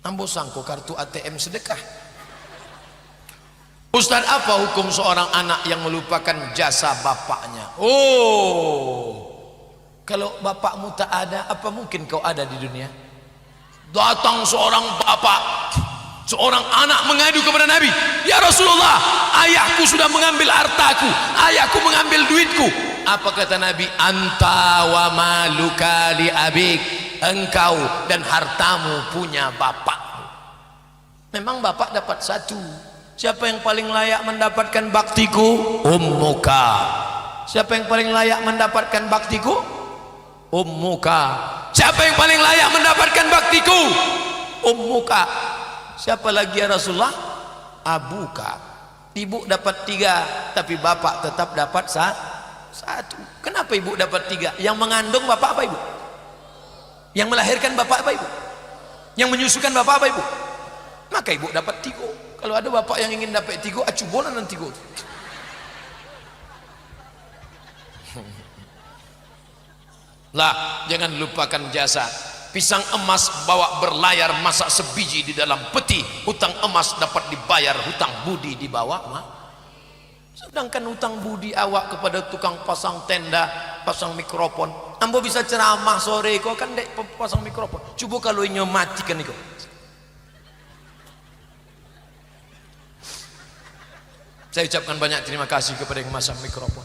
Ambo sangko kartu ATM sedekah. Ustaz, apa hukum seorang anak yang melupakan jasa bapaknya? Oh, kalau bapakmu tak ada, apa mungkin kau ada di dunia? Datang seorang bapak, seorang anak mengadu kepada Nabi, ya Rasulullah, ayahku sudah mengambil hartaku, ayahku mengambil duitku. Apa kata Nabi? Anta wa maluka li abik, engkau dan hartamu punya bapakmu. Memang bapak dapat satu. Siapa yang paling layak mendapatkan baktiku? Ummuka. Siapa yang paling layak mendapatkan baktiku? Ummuka. Siapa yang paling layak mendapatkan baktiku? Ummuka. Siapa lagi ya Rasulullah? Abuka. Ibu dapat 3, tapi bapak tetap dapat 1. Kenapa ibu dapat 3? Yang mengandung bapak apa ibu? Yang melahirkan bapak apa ibu? Yang menyusukan bapak apa ibu? Maka ibu dapat 3. Kalau ada bapak yang ingin dapat 3, acu bola nanti 3. Lah, jangan lupakan jasa. Pisang emas bawa berlayar, masak sebiji di dalam peti. Hutang emas dapat dibayar, hutang budi dibawa mah. Sedangkan hutang budi awak kepada tukang pasang tenda, pasang mikrofon. Ambo bisa ceramah sore kok kan dek pasang mikrofon. Coba kalau inyo matikan iko. Saya ucapkan banyak terima kasih kepada yang masang mikrofon.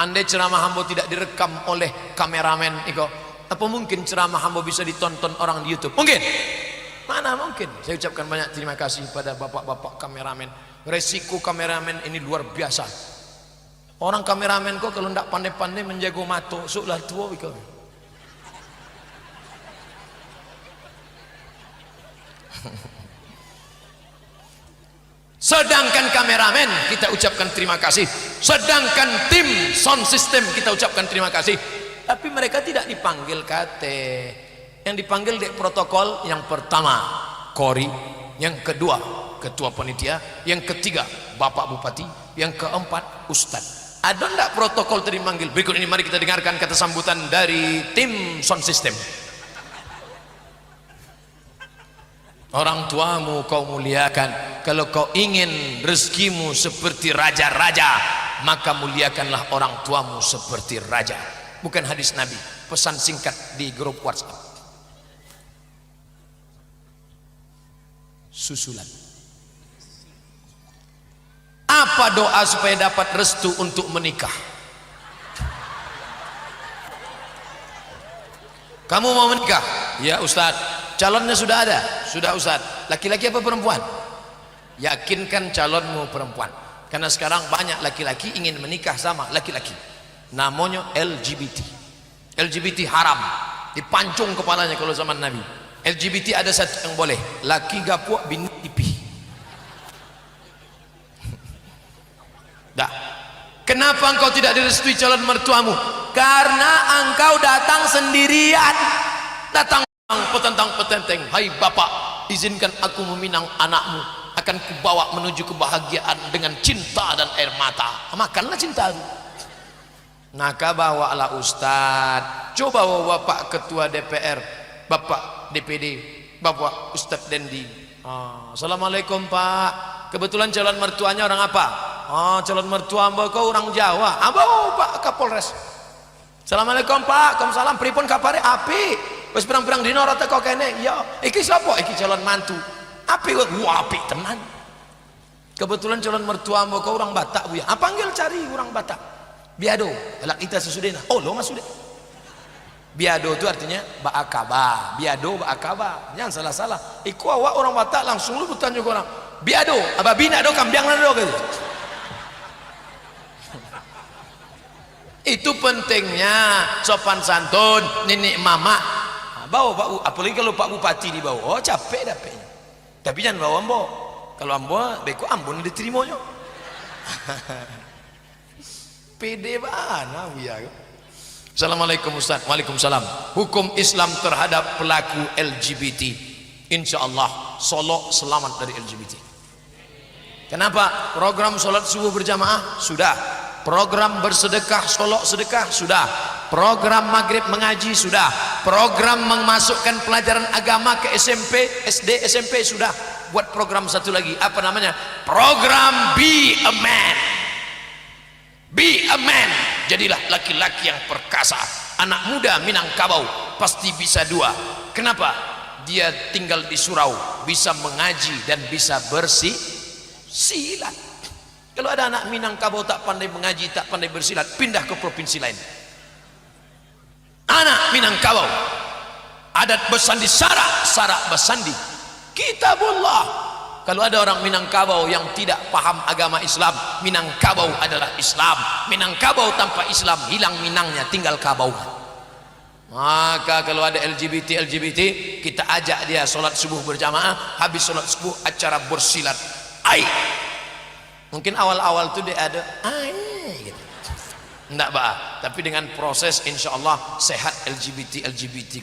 Andai ceramah hambo tidak direkam oleh kameramen iko, apa mungkin ceramah hambo bisa ditonton orang di YouTube? Mungkin? Mana mungkin? Saya ucapkan banyak terima kasih pada bapak-bapak kameramen. Resiko kameramen ini luar biasa. Orang kameramen kok kalau tidak pandai-pandai menjaga mato, suklah tua iko. Sedangkan kameramen kita ucapkan terima kasih, sedangkan tim sound system kita ucapkan terima kasih, tapi mereka tidak dipanggil kate. Yang dipanggil dek protokol, yang pertama Kori, yang kedua ketua panitia, yang ketiga bapak bupati, yang keempat ustad. Ada enggak protokol tadi manggil? Berikut ini mari kita dengarkan kata sambutan dari tim sound system. Orang tuamu kau muliakan. Kalau kau ingin rezekimu seperti raja-raja, maka muliakanlah orang tuamu seperti raja. Bukan hadis Nabi, pesan singkat di grup WhatsApp. Susulan. Apa doa supaya dapat restu untuk menikah? Kamu mau menikah? Ya Ustaz. Calonnya sudah ada? Sudah Ustaz. Laki-laki apa perempuan? Yakinkan calonmu perempuan. Karena sekarang banyak laki-laki ingin menikah sama laki-laki. Namanya LGBT. LGBT haram. Dipancung kepalanya kalau zaman Nabi. LGBT ada satu yang boleh. Laki gapuak bini tipih. Dah. Kenapa engkau tidak direstui calon mertuamu? Karena engkau datang sendirian. Datang petentang-petenteng. Hai bapak, izinkan aku meminang anakmu, akan kubawa menuju kebahagiaan dengan cinta dan air mata. Makanlah cinta itu. Maka bawalah Ustadz. Coba bawa bapak ketua DPR, bapak DPD, bapak Ustadz Dendi. Assalamualaikum pak, kebetulan calon mertuanya orang apa? Calon mertua mbak kau orang Jawa. Abau pak Kapolres. Assalamualaikum pak, Waalaikumsalam. Pripun kapare? Api. Wis pirang-pirang dina ora teko kene. Ya, iki sapa? Iki calon mantu. Api kok? Wah, api tenan. Kebetulan calon mertua mbok orang Batak, Bu ya. Panggil cari orang Batak. Biado, elak kita sesudena. Oh, lo masuk deh. Biado itu artinya ba'akaba. Biado ba'akaba. Jangan salah-salah. Iku awak orang Batak langsung lu bertanya ke orang. Biado, aba bina do kambiang do gitu. Itu pentingnya sopan santun, nenek mama. Bawa Pak, apalagi kalau Pak Bupati dibawa, capek dapetnya. Tapi jangan bawa ambo. Kalau ambo, beko ambon diterimanya. Pede banget ya. Assalamualaikum Ustaz. Waalaikumsalam. Hukum Islam terhadap pelaku LGBT. Insya Allah Solo selamat dari LGBT. Kenapa? Program sholat subuh berjamaah sudah. Program bersedekah Solo sedekah sudah. program maghrib mengaji sudah, program memasukkan pelajaran agama ke SMP, SD, SMP sudah. Buat program satu lagi, apa namanya? Program Be a Man. Be a man, jadilah laki-laki yang perkasa. Anak muda Minangkabau pasti bisa dua. Kenapa? Dia tinggal di surau, bisa mengaji dan bisa silat. Kalau ada anak Minangkabau tak pandai mengaji, tak pandai bersilat, pindah ke provinsi lain. Anak Minangkabau adat bersandi syarak bersandi kitabullah. Kalau ada orang Minangkabau yang tidak paham agama Islam, Minangkabau adalah Islam. Minangkabau tanpa Islam hilang Minangnya, tinggal Kabau. Maka kalau ada LGBT, kita ajak dia sholat subuh berjamaah, habis sholat subuh acara bersilat. Mungkin awal-awal tuh dia ada gitu. Enggak bah, tapi dengan proses insya Allah sehat LGBT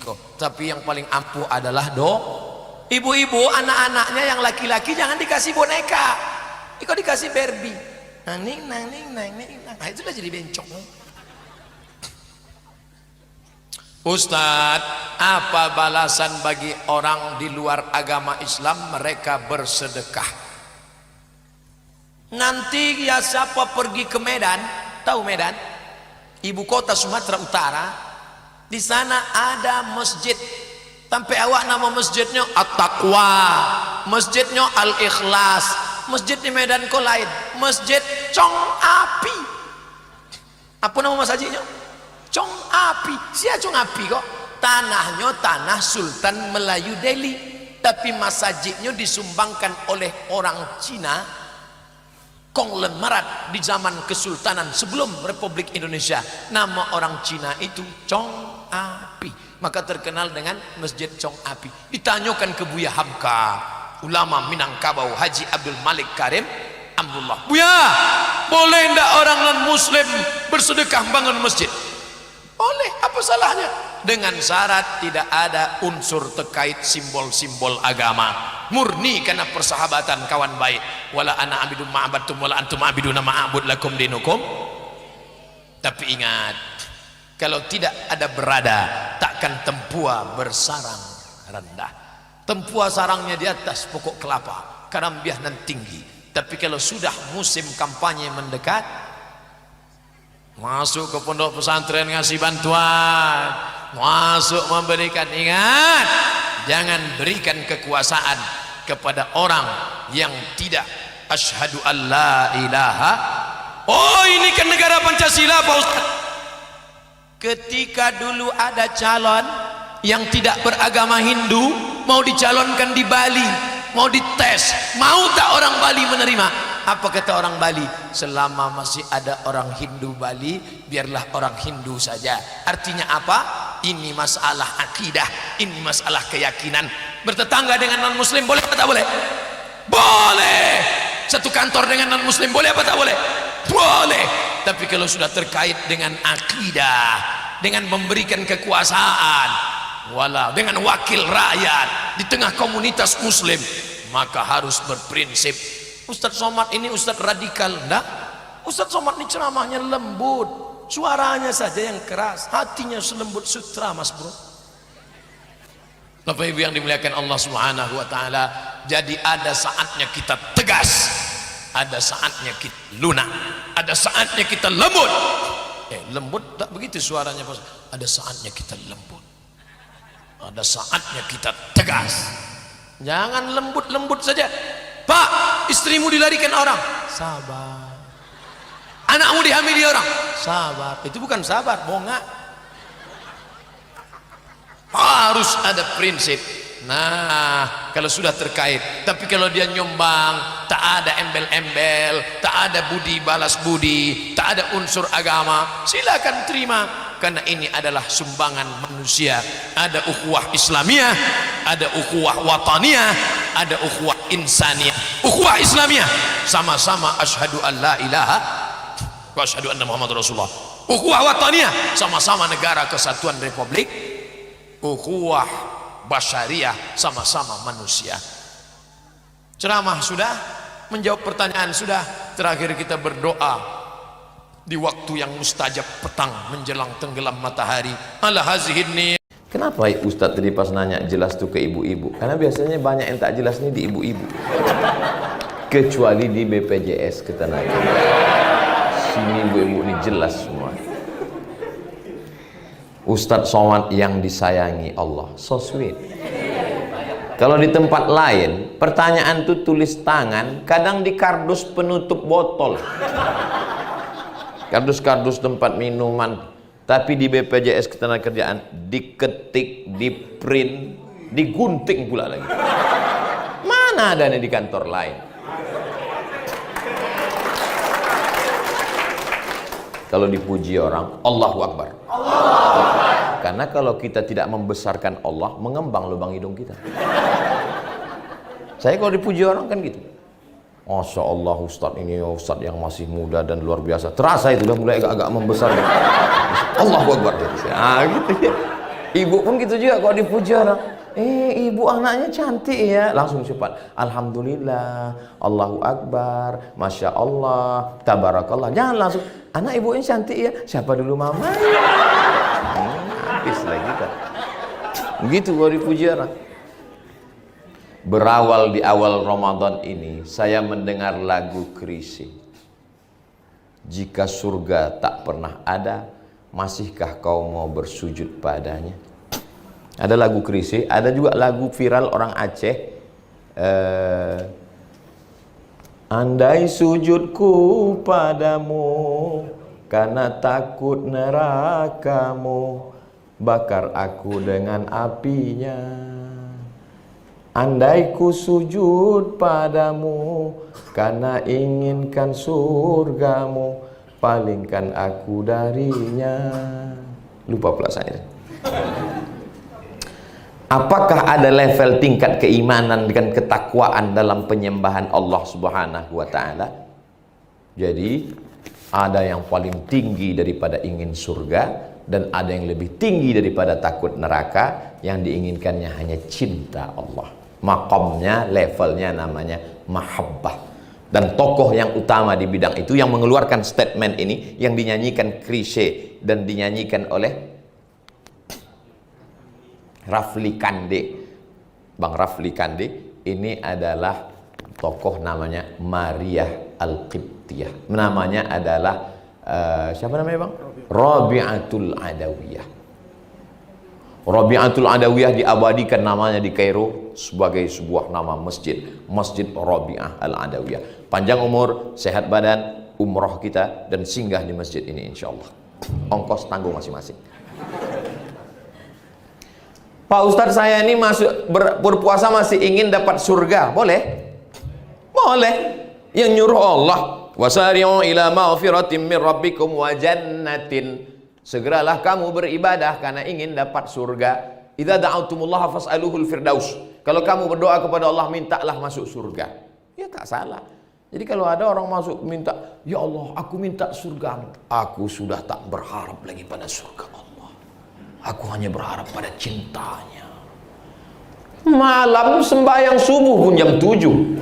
kok. Tapi yang paling ampuh adalah ibu-ibu anak-anaknya yang laki-laki jangan dikasih boneka, kok dikasih Barbie. Nang. Nah, itulah jadi bencong. Ustadz, apa balasan bagi orang di luar agama Islam mereka bersedekah? Nanti ya siapa pergi ke Medan, tahu Medan? Ibu kota Sumatera Utara, di sana ada masjid. Sampai awak nama masjidnya At-Taqwa, masjidnya Al-Ikhlas. Masjid di Medan kok lain, Masjid Cong Api. Apa nama masjidnya? Cong Api. Sia Cong Api kok. Tanahnya tanah Sultan Melayu Delhi, tapi masjidnya disumbangkan oleh orang Cina konglomerat di zaman Kesultanan sebelum Republik Indonesia. Nama orang Cina itu Cong Api, maka terkenal dengan Masjid Cong Api. Ditanyakan ke Buya Hamka, ulama Minangkabau, Haji Abdul Malik Karim Amrullah, Buya, boleh enggak orang non muslim bersedekah bangun masjid? Boleh, apa salahnya? Dengan syarat tidak ada unsur terkait simbol-simbol agama, murni karena persahabatan kawan baik. Wala ana abidum ma'abadtum wala antum abiduna ma'abud lakum dinukum. Tapi ingat, kalau tidak ada berada, takkan tempua bersarang rendah. Tempua sarangnya di atas pokok kelapa, karambiah dan tinggi. Tapi kalau sudah musim kampanye mendekat, masuk ke pondok pesantren ngasih bantuan, masuk memberikan. Ingat, jangan berikan kekuasaan kepada orang yang tidak asyhadu an la ilaha. Oh, ini kan negara Pancasila Pak Ustaz. Ketika dulu ada calon yang tidak beragama Hindu mau dicalonkan di Bali, mau dites, mau tak orang Bali menerima? Apa kata orang Bali? Selama masih ada orang Hindu Bali, biarlah orang Hindu saja. Artinya apa? Ini masalah akidah, ini masalah keyakinan. Bertetangga dengan non muslim boleh atau tak boleh? Boleh. Satu kantor dengan non muslim boleh apa tak boleh? Boleh. Tapi kalau sudah terkait dengan akidah, dengan memberikan kekuasaan, wala dengan wakil rakyat di tengah komunitas muslim, maka harus berprinsip. Ustadz Somad ini ustadz radikal, enggak? Ustadz Somad ini ceramahnya lembut, suaranya saja yang keras, hatinya selembut sutra, mas bro. Bapak Ibu yang dimuliakan Allah Subhanahu wa taala, jadi ada saatnya kita tegas, ada saatnya kita lunak, ada saatnya kita lembut. Lembut tak begitu suaranya, bos. Ada saatnya kita lembut, ada saatnya kita tegas. Jangan lembut-lembut saja. Pak, istrimu dilarikan orang, sabar. Anakmu dihamili orang, sabar. Itu bukan sabar, bonga. Harus ada prinsip. Nah, kalau sudah terkait. Tapi kalau dia nyumbang, tak ada embel-embel, tak ada budi balas budi, tak ada unsur agama, silakan terima, karena ini adalah sumbangan manusia. Ada ukhuwah Islamiyah, ada ukhuwah wataniyah, ada ukhuwah insaniyah. Ukhuwah Islamiyah sama-sama asyhadu an la ilaha wa asyhadu anna Muhammad Rasulullah. Ukhuwah wataniyah sama-sama negara kesatuan Republik. Ukhuwah basyariah sama-sama manusia. Ceramah sudah, menjawab pertanyaan sudah, terakhir kita berdoa. di waktu yang mustajab, petang menjelang tenggelam matahari. Ala hazihin niyah. Kenapa Ustadz tadi pas nanya jelas tuh ke ibu-ibu? Karena biasanya banyak yang tak jelas nih di ibu-ibu. Kecuali di BPJS Ketenagakerjaan. Sini ibu-ibu ini jelas semua. Ustadz Somad yang disayangi Allah, so sweet. Kalau di tempat lain, pertanyaan tuh tulis tangan, kadang di kardus penutup botol. Kardus-kardus tempat minuman. Tapi di BPJS Ketenagakerjaan diketik, di print, digunting pula lagi. Mana adanya di kantor lain? Kalau dipuji orang, Allahu Akbar. Karena kalau kita tidak membesarkan Allah, mengembang lubang hidung kita. Saya kalau dipuji orang kan gitu. Masya Allah Ustadz ini Ustadz yang masih muda dan luar biasa. Terasa itu udah mulai agak-agak membesar. Allahu Akbar. Gitu ya. Ibu pun gitu juga kalau dipuji orang. Ibu anaknya cantik ya. Langsung cepat. Alhamdulillah. Allahu Akbar. Masya Allah. Tabarakallah. Jangan langsung. Anak ibu ini cantik ya. Siapa dulu mama? Habis lagi kan. Begitu kalau dipuji orang. Berawal di awal Ramadan ini, saya mendengar lagu Chrisye. Jika surga tak pernah ada, masihkah kau mau bersujud padanya? Ada lagu Chrisye, ada juga lagu viral orang Aceh. Andai sujudku padamu, karena takut nerakamu, bakar aku dengan apinya. Andai ku sujud padamu, karena inginkan surgamu, palingkan aku darinya. Lupa pula saya. Apakah ada level tingkat keimanan dan ketakwaan dalam penyembahan Allah Subhanahu wa Ta'ala? Jadi ada yang paling tinggi daripada ingin surga, dan ada yang lebih tinggi daripada takut neraka. Yang diinginkannya hanya cinta Allah. Makamnya, levelnya namanya mahabbah. Dan tokoh yang utama di bidang itu yang mengeluarkan statement ini, yang dinyanyikan Chrisye dan dinyanyikan oleh Rafli Kande, Bang Rafli Kande, ini adalah tokoh namanya Maria Al-Qibtiyah. Namanya adalah siapa namanya Bang? Rabi'atul Adawiyah. Rabi'atul Adawiyah diabadikan namanya di Kairo sebagai sebuah nama masjid, Masjid Rabi'ah Al-Adawiyah. Panjang umur, sehat badan, umroh kita dan singgah di masjid ini insyaallah. Ongkos tanggung masing-masing. Pak Ustadz, saya ini berpuasa masih ingin dapat surga, boleh? Boleh. Yang nyuruh Allah, wasari'u ila maghfiratin min rabbikum wa jannatin. Segeralah kamu beribadah karena ingin dapat surga. Idza da'autumullaha fas'aluhul firdaus. Kalau kamu berdoa kepada Allah, mintalah masuk surga. Ya tak salah. Jadi kalau ada orang masuk minta, ya Allah, aku minta surga. Aku sudah tak berharap lagi pada surga Allah. Aku hanya berharap pada cintanya. Malam sembahyang subuh pun jam 7.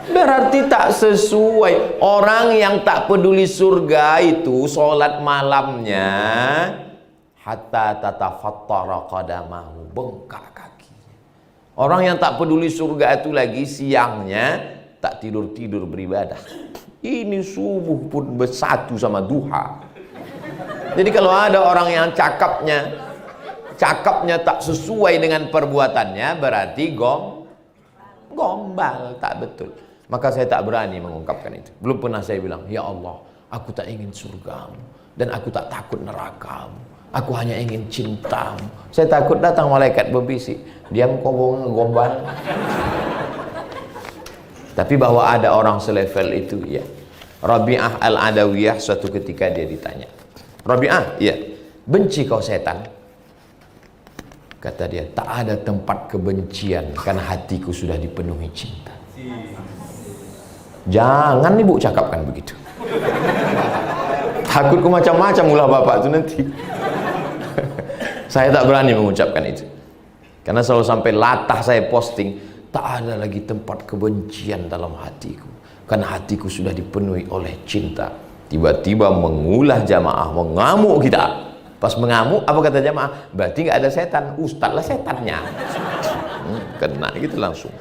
Berarti tak sesuai. Orang yang tak peduli surga itu sholat malamnya hatta tatafattara qadamahu, bengkak kakinya. Orang yang tak peduli surga itu lagi siangnya tak tidur-tidur beribadah. Ini subuh pun bersatu sama duha. Jadi kalau ada orang yang cakapnya tak sesuai dengan perbuatannya, berarti gombal, tak betul. Maka saya tak berani mengungkapkan itu. Belum pernah saya bilang, ya Allah, aku tak ingin surgamu dan aku tak takut nerakamu. Aku hanya ingin cintamu. Saya takut datang malaikat berbisik, diam kau gombal. Tapi bahwa ada orang selevel itu, ya. Rabi'ah Al-Adawiyah suatu ketika dia ditanya, Rabi'ah, ya, benci kau setan? Kata dia, tak ada tempat kebencian karena hatiku sudah dipenuhi cinta. Jangan ibu cakapkan begitu. Takutku macam-macam ulah bapak itu nanti. Saya tak berani mengucapkan itu. Karena selalu sampai latah saya posting, tak ada lagi tempat kebencian dalam hatiku. Karena hatiku sudah dipenuhi oleh cinta. Tiba-tiba mengulah jamaah, mengamuk kita. Pas mengamuk, apa kata jamaah? Berarti nggak ada setan, ustaz lah setannya. Kena gitu langsung.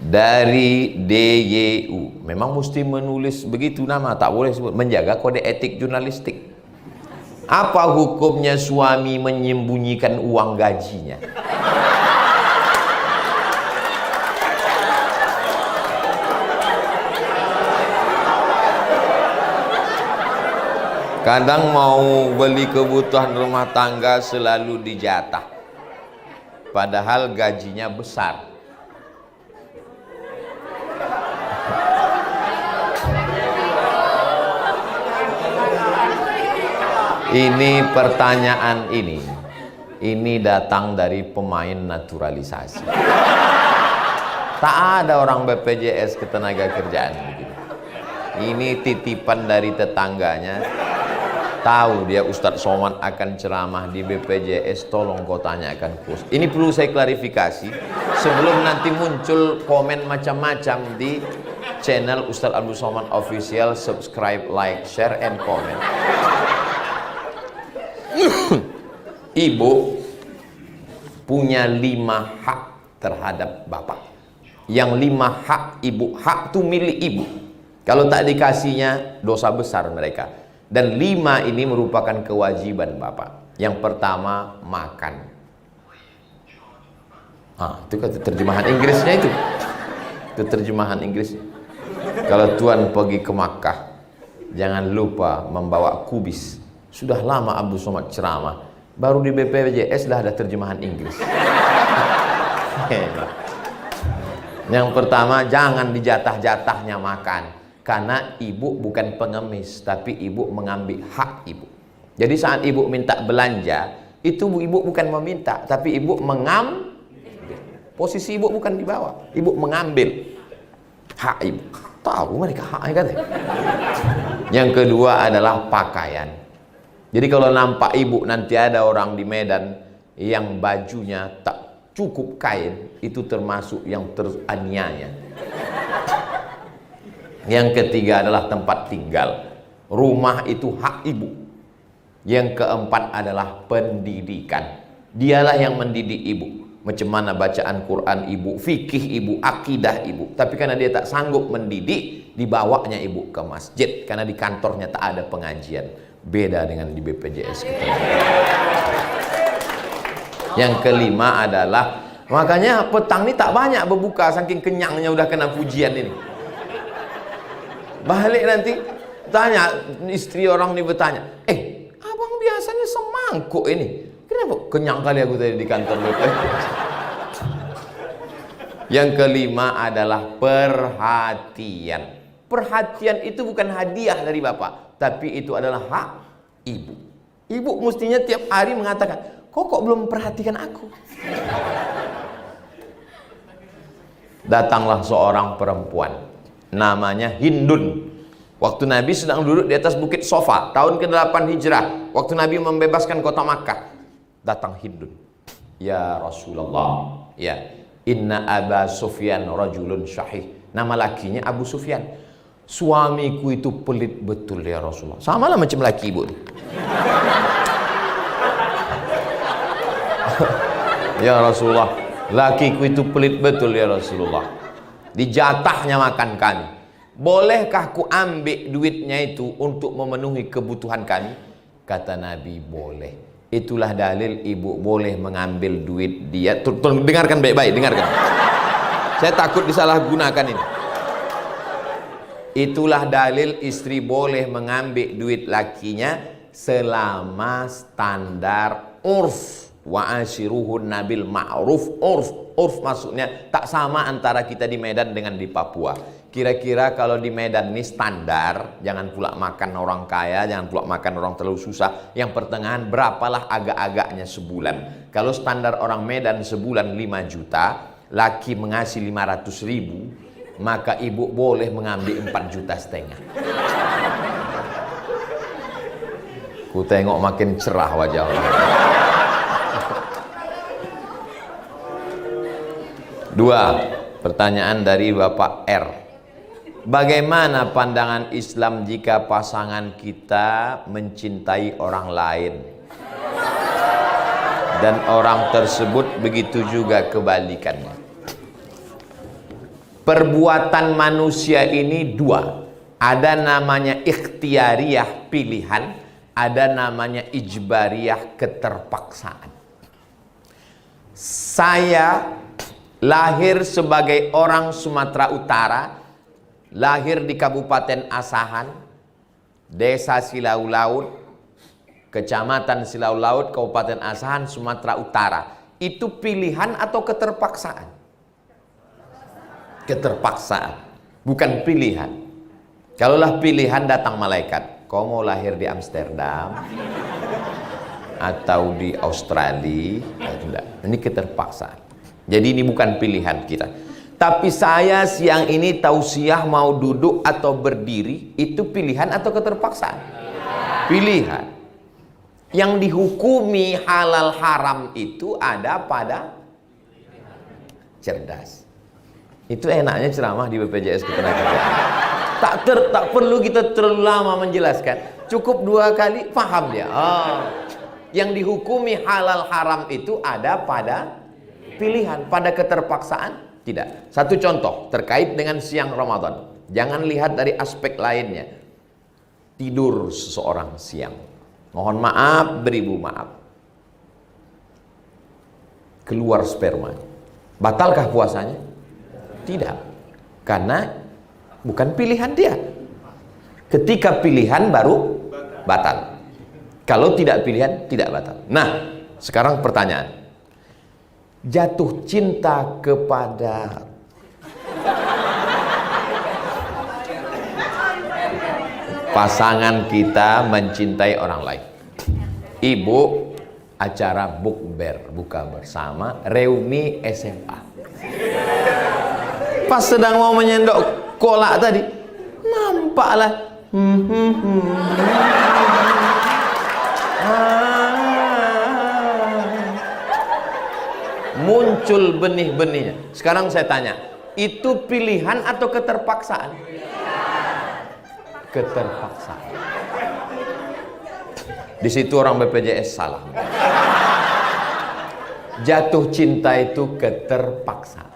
Dari DYU, memang mesti menulis begitu nama, tak boleh sebut. Menjaga kode etik jurnalistik. Apa hukumnya suami menyembunyikan uang gajinya? Kadang mau beli kebutuhan rumah tangga selalu dijatah, padahal gajinya besar. Ini pertanyaan ini datang dari pemain naturalisasi. Tak ada orang BPJS Ketenagakerjaan begini. Ini titipan dari tetangganya. Tahu dia Ustadz Somad akan ceramah di BPJS, tolong kau tanyakan khusus. Ini perlu saya klarifikasi sebelum nanti muncul komen macam-macam di channel Ustadz Abdul Somad Official. Subscribe, like, share, and comment. Ibu punya 5 hak terhadap bapak. Yang 5 hak ibu, hak itu milik ibu. Kalau tak dikasihnya, dosa besar mereka. Dan 5 ini merupakan kewajiban bapak. Yang pertama, makan. Itu kata terjemahan Inggrisnya itu. Itu terjemahan Inggris. Kalau Tuhan pergi ke Makkah, jangan lupa membawa kubis. Sudah lama Abdul Somad ceramah, baru di BPJS dah ada terjemahan Inggris. Yang pertama, jangan dijatah-jatahnya makan, karena ibu bukan pengemis, tapi ibu mengambil hak ibu. Jadi saat ibu minta belanja, itu ibu bukan meminta, tapi ibu mengambil. Posisi ibu bukan di bawah, ibu mengambil hak ibu. Tahu mereka haknya kan? Yang kedua adalah pakaian. Jadi kalau nampak ibu nanti ada orang di Medan yang bajunya tak cukup kain, itu termasuk yang teraniaya. Yang ketiga adalah tempat tinggal. Rumah itu hak ibu. Yang keempat adalah pendidikan. Dialah yang mendidik ibu. Macam mana bacaan Quran ibu, fikih ibu, akidah ibu. Tapi karena dia tak sanggup mendidik, dibawanya ibu ke masjid. Karena di kantornya tak ada pengajian. Beda dengan di BPJS kita. Yang kelima adalah, makanya petang ini tak banyak berbuka, saking kenyangnya udah kena pujian ini. Balik nanti tanya istri orang ini, bertanya, abang biasanya semangkuk ini, kenapa kenyang kali aku tadi di kantor BPJS? Yang kelima adalah perhatian. Perhatian itu bukan hadiah dari bapak, tapi itu adalah hak ibu. Ibu mestinya tiap hari mengatakan, kok belum perhatikan aku? Datanglah seorang perempuan, namanya Hindun. Waktu Nabi sedang duduk di atas bukit Sofa, tahun ke-8 Hijrah, waktu Nabi membebaskan kota Makkah, datang Hindun. Ya Rasulullah, ya, inna Aba Sufyan rajulun syahih. Nama lakinya Abu Sufyan. Suamiku itu pelit betul ya Rasulullah. Sama lah macam laki ibu. Ya Rasulullah, lakiku itu pelit betul ya Rasulullah. Dijatahnya makan kami. Bolehkah ku ambil duitnya itu untuk memenuhi kebutuhan kami? Kata Nabi, boleh. Itulah dalil ibu boleh mengambil duit dia. Tolong dengarkan baik-baik, dengarkan. Saya takut disalahgunakan ini. Itulah dalil istri boleh mengambil duit lakinya selama standar urf. Wa ashiruhun nabil ma'ruf. Urf maksudnya tak sama antara kita di Medan dengan di Papua. Kira-kira kalau di Medan ini standar, jangan pula makan orang kaya, jangan pula makan orang terlalu susah. Yang pertengahan berapalah agak-agaknya sebulan. Kalau standar orang Medan sebulan 5 juta, laki mengasih 500.000, maka ibu boleh mengambil 4,5 juta. Ku tengok makin cerah wajah orang. 2. Pertanyaan dari Bapak R. Bagaimana pandangan Islam jika pasangan kita mencintai orang lain dan orang tersebut begitu juga kebalikannya? Perbuatan manusia ini dua. Ada namanya ikhtiariyah, pilihan. Ada namanya ijbariyah, keterpaksaan. Saya lahir sebagai orang Sumatera Utara, lahir di Kabupaten Asahan, Desa Silau Laut, Kecamatan Silau Laut, Kabupaten Asahan, Sumatera Utara. Itu pilihan atau keterpaksaan? Keterpaksaan, bukan pilihan. Kalaulah pilihan, datang malaikat, kau mau lahir di Amsterdam atau di Australia, tidak. Ini keterpaksaan. Jadi ini bukan pilihan kita. Tapi saya siang ini tausiah mau duduk atau berdiri, itu pilihan atau keterpaksaan? Pilihan. Yang dihukumi halal haram itu ada pada cerdas. Itu enaknya ceramah di BPJS Ketenagakerjaan. Tak perlu kita terlalu lama menjelaskan. Cukup 2 kali paham dia. Yang dihukumi halal haram itu ada pada pilihan, pada keterpaksaan tidak. Satu contoh terkait dengan siang Ramadan. Jangan lihat dari aspek lainnya. Tidur seseorang siang. Mohon maaf, beribu maaf. Keluar sperma. Batalkah puasanya? Tidak. Karena bukan pilihan dia. Ketika pilihan baru batal. Kalau tidak pilihan, tidak batal. Nah, sekarang pertanyaan. Jatuh cinta kepada pasangan kita, mencintai orang lain. Ibu, acara bukber, buka bersama, reuni SMA. Pas sedang mau menyendok kolak tadi, nampaklah muncul benih-benihnya. Sekarang saya tanya, itu pilihan atau keterpaksaan? Keterpaksaan. Di situ orang BPJS salah. Jatuh cinta itu keterpaksaan.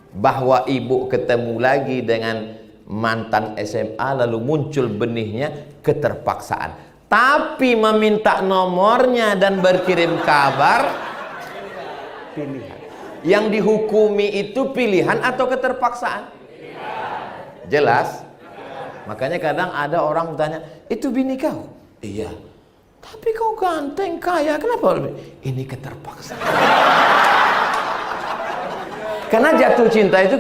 Bahwa ibu ketemu lagi dengan mantan SMA lalu muncul benihnya, keterpaksaan. Tapi meminta nomornya dan berkirim kabar, pilihan. Yang dihukumi itu pilihan atau keterpaksaan? Jelas? Makanya kadang ada orang bertanya, itu bini kau? Iya. Tapi kau ganteng, kaya, kenapa? Ini keterpaksaan. Karena jatuh cinta itu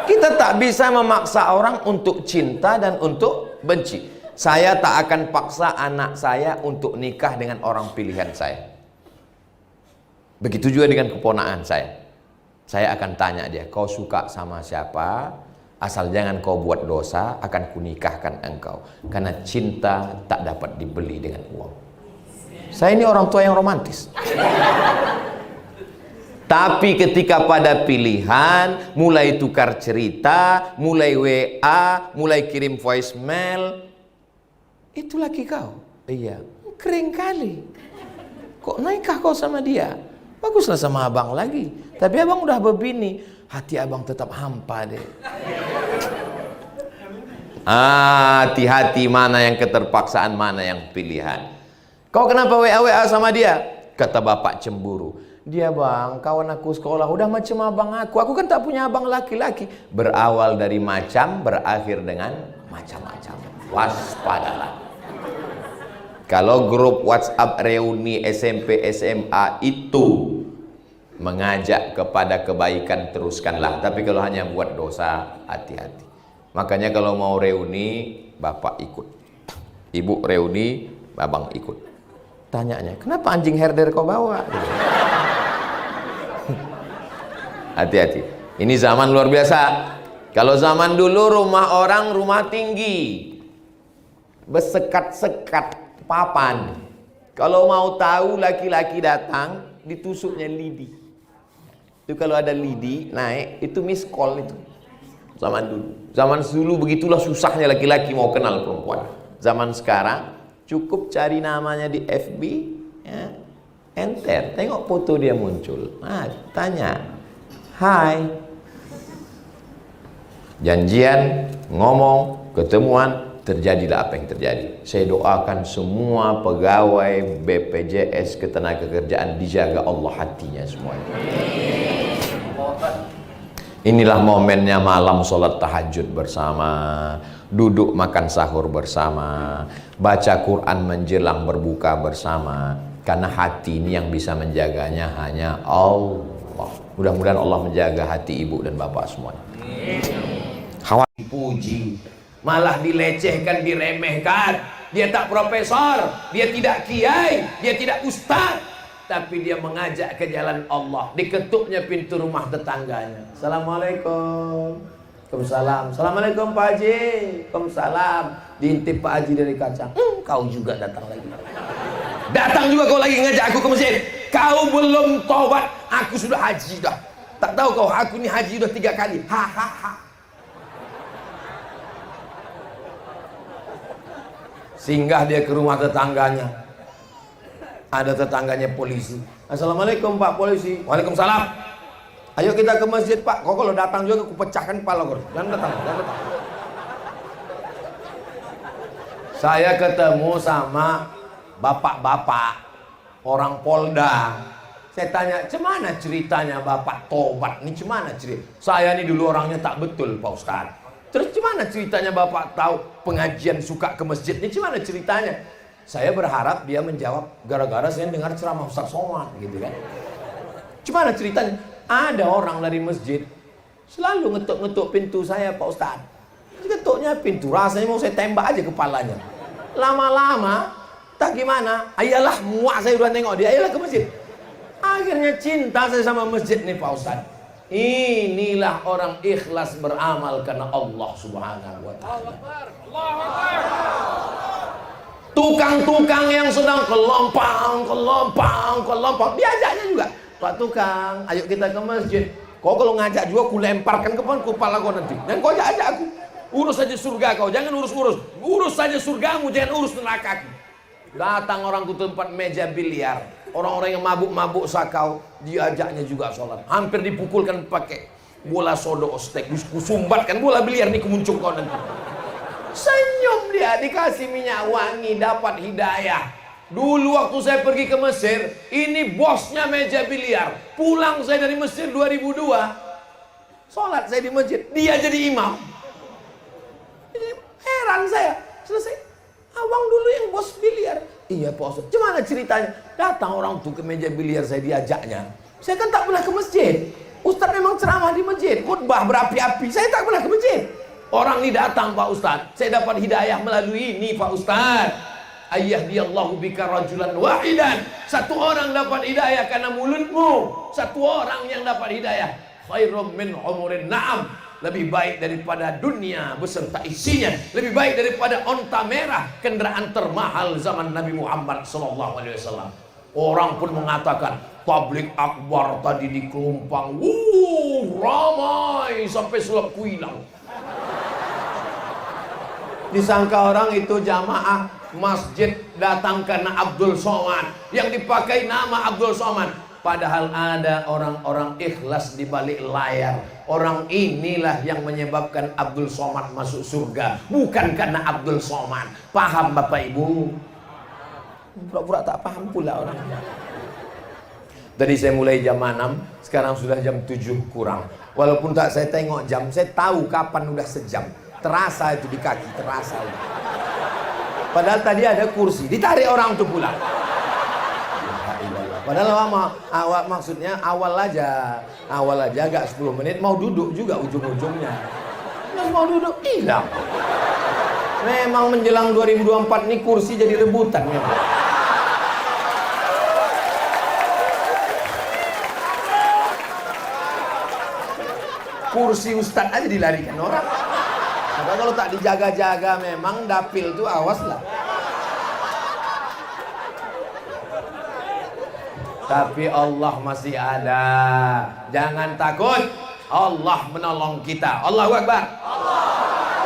kita tak bisa memaksa orang untuk cinta dan untuk benci. Saya tak akan paksa anak saya untuk nikah dengan orang pilihan saya. Begitu juga dengan keponakan saya. Saya akan tanya dia, kau suka sama siapa? Asal jangan kau buat dosa, akan kunikahkan engkau. Karena cinta tak dapat dibeli dengan uang. Saya ini orang tua yang romantis. Tapi ketika pada pilihan, mulai tukar cerita, mulai WA, mulai kirim voicemail, itu laki kau? Iya. Kering kali. Kok naikah kau sama dia? Baguslah sama abang lagi. Tapi abang udah berbini, hati abang tetap hampa deh. Hati-hati mana yang keterpaksaan, mana yang pilihan. Kau kenapa WA sama dia? Kata bapak cemburu. Dia bang, kawan aku sekolah udah macam abang aku kan tak punya abang laki-laki. Berawal dari macam, berakhir dengan macam-macam. Waspadalah. Kalau grup WhatsApp reuni SMP SMA itu mengajak kepada kebaikan, teruskanlah. Tapi kalau hanya buat dosa, hati-hati. Makanya kalau mau reuni, bapak ikut. Ibu reuni, abang ikut. Tanyanya, kenapa anjing herder kau bawa? Hati-hati. Ini zaman luar biasa. Kalau zaman dulu rumah orang rumah tinggi, bersekat-sekat papan. Kalau mau tahu laki-laki datang, ditusuknya lidi. Itu kalau ada lidi naik, itu miss call itu. Zaman dulu. Zaman dulu begitulah susahnya laki-laki mau kenal perempuan. Zaman sekarang cukup cari namanya di FB, ya, enter, tengok foto dia muncul. Nah, tanya, hai, janjian, ngomong, ketemuan, terjadilah apa yang terjadi. Saya doakan semua pegawai BPJS Ketenagakerjaan dijaga Allah hatinya semuanya. Inilah momennya malam sholat tahajud bersama, duduk makan sahur bersama, baca Quran menjelang berbuka bersama. Karena hati ini yang bisa menjaganya hanya Allah. Mudah-mudahan Allah menjaga hati ibu dan bapak semuanya. Khawatir puji, malah dilecehkan, diremehkan. Dia tak profesor, dia tidak kiai, dia tidak ustaz, tapi dia mengajak ke jalan Allah. Diketuknya pintu rumah tetangganya. Assalamualaikum. Waalaikumsalam. Assalamualaikum Pak Haji. Waalaikumsalam. Diintip Pak Haji dari kaca. Kau juga datang lagi. Datang juga kau lagi ngajak aku ke masjid. Kau belum tobat, aku sudah haji dah. Tak tahu kau, aku ni haji sudah 3 kali. Hahaha. Singgah dia ke rumah tetangganya. Ada tetangganya polisi. Assalamualaikum Pak Polisi. Waalaikumsalam. Ayo kita ke masjid Pak. Kau kalau datang juga aku pecahkan kepala kau. Jangan datang, jangan datang. Saya ketemu sama bapak-bapak orang Polda. Saya tanya, cemana ceritanya Bapak tobat? Ini cemana cerita? Saya ini dulu orangnya tak betul Pak Ustadz. Terus cemana ceritanya Bapak tahu pengajian suka ke masjid? Ini cemana ceritanya? Saya berharap dia menjawab, gara-gara saya dengar ceramah Ustaz Somad gitu kan. Cemana ceritanya? Ada orang dari masjid selalu ngetuk-ngetuk pintu saya Pak Ustaz. Ngetuknya pintu, rasanya mau saya tembak aja kepalanya. Lama-lama, tak gimana, ayalah muak saya udah nengok dia, ayalah ke masjid. Akhirnya cinta saya sama masjid nih Pak Ustaz. Inilah orang ikhlas beramal karena Allah Subhanahu wa Ta'ala. Tukang-tukang yang sedang kelompang, diajaknya juga. Pak Tukang, ayo kita ke masjid. Kau kalau ngajak juga, aku lemparkan ke kepala kau nanti. Dan kau ajak aku. Urus saja surga kau, jangan urus-urus. Urus saja surgamu, jangan urus nerakaku. Datang orang ke tempat meja biliar. Orang-orang yang mabuk-mabuk sakau, diajaknya juga sholat. Hampir dipukulkan pakai bola sodo ostek. Kusumbatkan bola biliar ini kemuncung kau nanti. Senyum dia, dikasih minyak wangi, dapat hidayah. Dulu waktu saya pergi ke Mesir, ini bosnya meja biliar. Pulang saya dari Mesir 2002, sholat saya di masjid, dia jadi imam. Jadi heran saya, selesai. Abang dulu yang bos biliar. Iya Pak Ustaz, gimana ceritanya? Datang orang tuh ke meja biliar, saya diajaknya. Saya kan tak pernah ke masjid. Ustaz memang ceramah di masjid, khutbah berapi-api, saya tak pernah ke masjid. Orang ini datang Pak Ustaz, saya dapat hidayah melalui ini Pak Ustaz. Ayyahdiyallahu bika rajulan wahidan. Satu orang dapat hidayah karena mulutmu. Satu orang yang dapat hidayah khairum min umurin na'am. Lebih baik daripada dunia beserta isinya. Lebih baik daripada onta merah, kendaraan termahal zaman Nabi Muhammad SAW. Orang pun mengatakan tablik akbar tadi di Kelumpang, ramai sampai sulapku hilang. Disangka orang itu jamaah masjid datang karena Abdul Somad, yang dipakai nama Abdul Somad. Padahal ada orang-orang ikhlas di balik layar. Orang inilah yang menyebabkan Abdul Somad masuk surga, bukan karena Abdul Somad. Paham Bapak Ibu? Pura-pura tak paham pula orang. Tadi saya mulai jam 6, sekarang sudah jam 7 kurang. Walaupun tak saya tengok jam, saya tahu kapan udah sejam. Terasa itu di kaki, terasa itu. Padahal tadi ada kursi, ditarik orang untuk pulang. Padahal maksudnya awal aja agak 10 menit mau duduk juga ujung-ujungnya. Terus mau duduk hilang. Memang menjelang 2024 ini kursi jadi rebutan memang. Kursi ustadz aja dilarikan orang. Maka kalau tak dijaga-jaga memang dapil tuh awas lah. Tapi Allah masih ada. Jangan takut, Allah menolong kita. Allahu Akbar.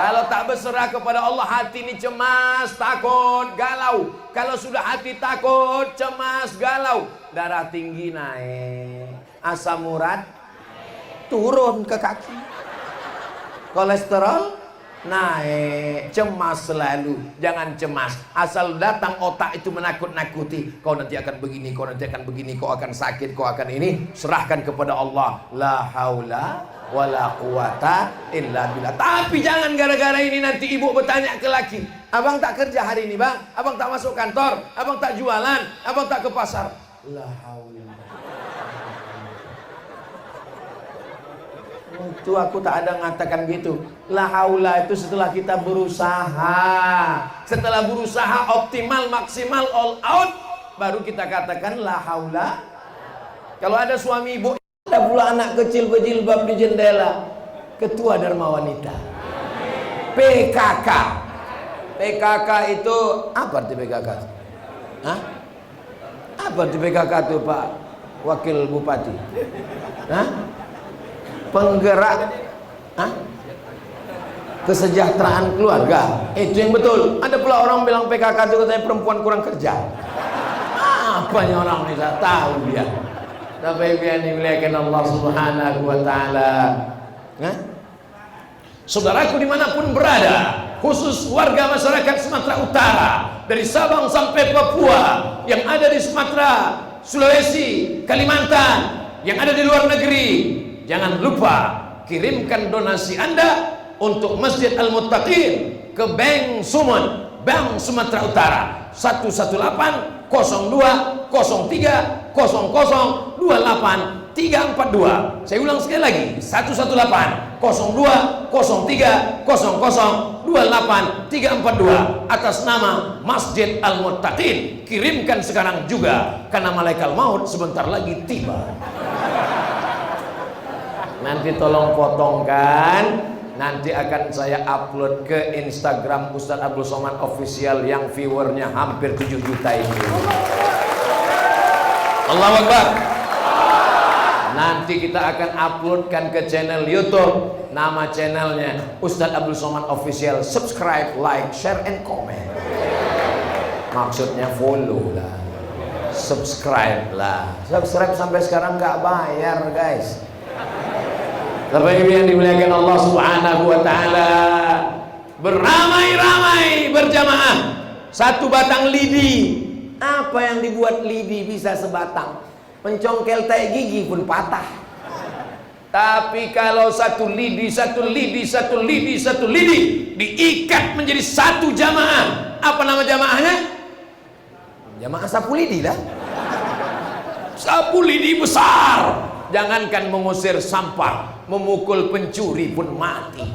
Kalau tak berserah kepada Allah, hati ini cemas, takut, galau. Kalau sudah hati takut, cemas, galau, darah tinggi naik, asam urat turun ke kaki, kolesterol naik, cemas selalu. Jangan cemas, asal datang otak itu menakut-nakuti, kau nanti akan begini, kau nanti akan begini, kau akan sakit, kau akan ini. Serahkan kepada Allah. La haula wala quwata illa billah. Tapi jangan gara-gara ini nanti ibu bertanya ke laki, abang tak kerja hari ini bang, abang tak masuk kantor, abang tak jualan, abang tak ke pasar. La haula. Itu aku tak ada mengatakan gitu. La haula itu setelah kita berusaha, setelah berusaha optimal, maksimal, all out, baru kita katakan la haula. Kalau ada suami ibu, ada pula anak kecil berjilbab di jendela, ketua Dharma Wanita, PKK. PKK itu apa arti PKK? Hah? Apa arti PKK itu Pak Wakil Bupati? Hah? Penggerak kesejahteraan keluarga. Itu yang betul. Ada pula orang bilang PKK itu katanya perempuan kurang kerja. Apanya orang ini tak tahu dia. Tapi yang dimuliakan Allah Subhanahu wa Ta'ala. Saudaraku dimanapun berada, khusus warga masyarakat Sumatera Utara, dari Sabang sampai Papua, yang ada di Sumatera, Sulawesi, Kalimantan, yang ada di luar negeri, jangan lupa kirimkan donasi Anda untuk Masjid Al-Muttaqin ke Bank Sumut, Bank Sumatera Utara 118 02 03 00 28 342. Saya ulang sekali lagi, 118 02 03 00 28 342 atas nama Masjid Al-Muttaqin. Kirimkan sekarang juga, karena malaikat maut sebentar lagi tiba. Nanti tolong potongkan, nanti akan saya upload ke Instagram Ustadz Abdul Somad Official yang viewernya hampir 7 juta ini. Allahu Akbar. Nanti kita akan uploadkan ke channel YouTube, nama channelnya Ustadz Abdul Somad Official. Subscribe, like, share, and comment. Maksudnya follow lah, subscribe lah. Subscribe sampai sekarang nggak bayar guys. Bapak Ibu yang dimuliakan Allah Subhanahu wa Ta'ala, beramai-ramai berjamaah satu batang lidi. Apa yang dibuat lidi bisa sebatang? Mencongkel tai gigi pun patah. Tapi kalau satu lidi diikat menjadi satu jamaah, apa nama jamaahnya? Jamaah sapu lidi lah. Sapu lidi besar. Jangankan mengusir sampah, memukul pencuri pun mati.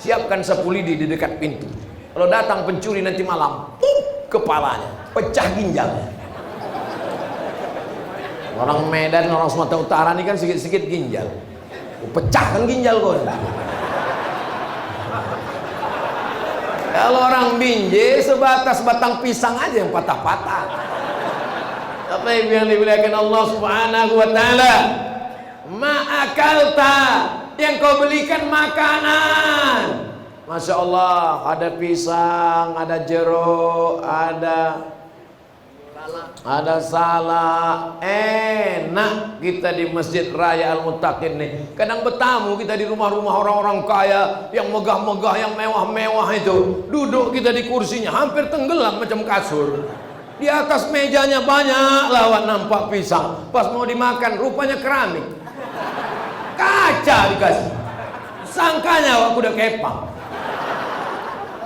Siapkan sapu lidi di dekat pintu. Kalau datang pencuri nanti malam, kepalanya pecah ginjalnya. Orang Medan, orang Sumatera Utara ini kan sikit-sikit ginjal. Pecahkan ginjal kau. Kalau orang Binjai sebatas batang pisang aja yang patah-patah. Apa yang dimuliakan Allah Subhanahu wa Ta'ala? Ma'akalta, yang kau belikan makanan. Masya Allah, ada pisang, ada jeruk, ada salak. Enak kita di Masjid Raya Al-Muttaqin nih. Kadang bertamu kita di rumah-rumah orang-orang kaya yang megah-megah, yang mewah-mewah itu. Duduk kita di kursinya hampir tenggelam macam kasur. Di atas mejanya banyak lawat nampak pisang. Pas mau dimakan rupanya keramik, kaca dikasih. Sangkanya aku udah kepang.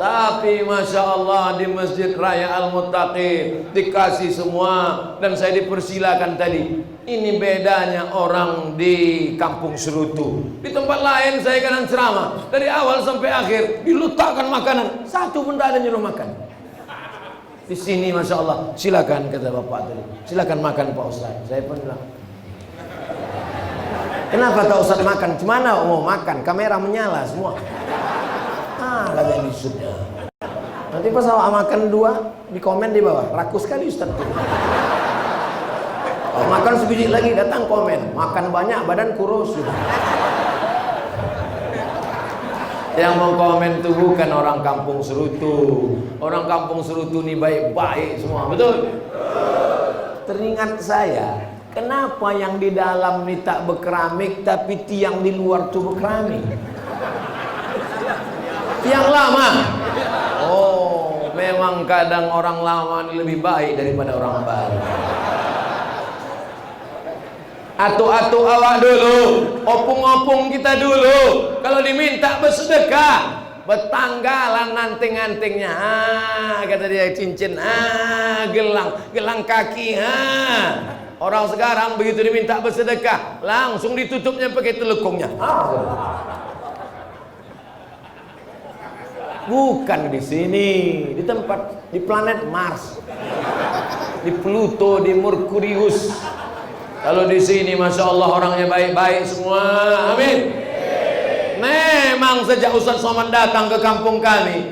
Tapi Masya Allah di Masjid Raya Al-Muttaqin dikasih semua. Dan saya dipersilakan tadi. Ini bedanya orang di Kampung Serutu. Di tempat lain saya kadang ceramah, dari awal sampai akhir diletakkan makanan, satu pun tak ada nyuruh makan. Di sini Masya Allah, silakan kata bapak tadi, silakan makan Pak Ustaz. Saya pun bilang, kenapa tak Ustaz makan? Gimana mau makan? Kamera menyala semua. Kagak disudnya. Nanti pas awak makan dua, di komen di bawah, rakus sekali Ustaz. Makan sebiji lagi datang komen, makan banyak badan kurus. Yang mau komen tuh bukan orang kampung Serutu. Orang kampung Serutu nih baik-baik semua, betul? Teringat saya, kenapa yang di dalam nih tak berkeramik tapi tiang di luar tuh berkeramik? Tiang lama. Oh, memang kadang orang lama ini lebih baik daripada orang baru. Atu-atu awak dulu, opung-opung kita dulu. Kalau diminta bersedekah, bertanggalan nanting-nantingnya. Kata dia cincin, gelang kaki. Orang sekarang begitu diminta bersedekah, langsung ditutupnya pakai telekungnya. Bukan di sini, di tempat, di planet Mars, di Pluto, di Merkurius. Kalau di sini, masya Allah orangnya baik-baik semua, amin. Memang sejak Ustaz Somad datang ke kampung kami,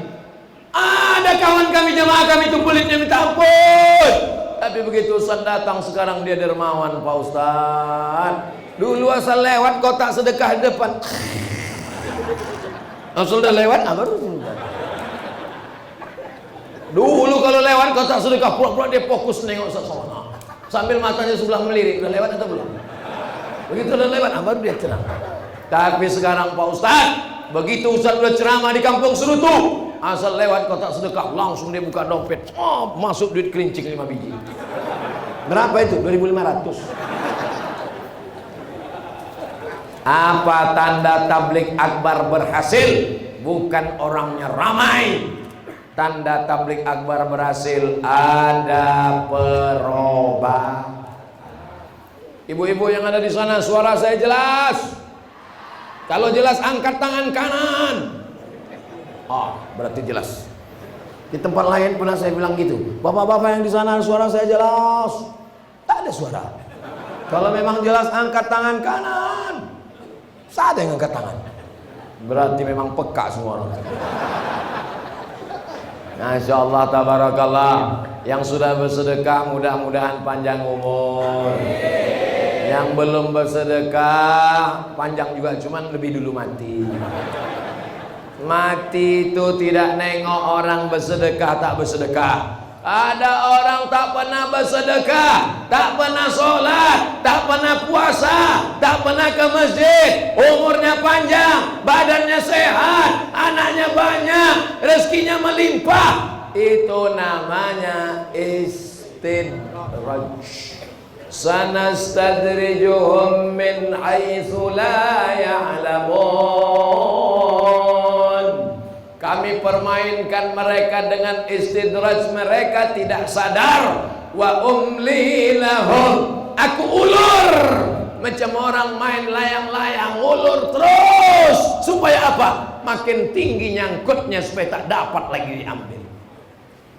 ada kawan kami jemaah kami itu pelitnya minta ampun. Tapi begitu Ustaz datang sekarang dia dermawan Pak Ustaz. Dulu asal lewat kotak sedekah di depan, asal udah lewat, baru dulu kalau lewat kotak sedekah pura-pura dia fokus nengok Ustaz Somad. Sambil matanya sebelah melirik, udah lewat atau belum? Begitu udah lewat, baru dia ceramah. Tapi sekarang Pak Ustaz, begitu Ustaz udah ceramah di kampung Serutu, asal lewat kotak sedekah, langsung dia buka dompet, masuk duit kerincing 5 biji. Berapa itu? 2.500. Apa tanda tablik akbar berhasil? Bukan orangnya ramai. Tanda tablik akbar berhasil, ada perubahan. Ibu-ibu yang ada di sana, suara saya jelas? Kalau jelas angkat tangan kanan. Berarti jelas. Di tempat lain pernah saya bilang gitu, bapak-bapak yang di sana suara saya jelas? Tak ada suara. Kalau memang jelas angkat tangan kanan. Saya ada yang angkat tangan. Berarti memang peka semua orang. Masya Allah, tabarakallah. Yang sudah bersedekah mudah-mudahan panjang umur. Yang belum bersedekah panjang juga, cuman lebih dulu mati. Mati itu tidak nengok orang bersedekah tak bersedekah. Ada orang tak pernah bersedekah, tak pernah sholat, tak pernah puasa, tak pernah ke masjid, umurnya panjang, badannya sehat, anaknya banyak, rezekinya melimpah. Itu namanya istidraj. Sanastadrijuhum min haitsu la ya'lamun. Kami permainkan mereka dengan istidraj, mereka tidak sadar. Wa umli lahum, aku ulur macam orang main layang-layang, ulur terus supaya apa? Makin tinggi nyangkutnya supaya tak dapat lagi diambil.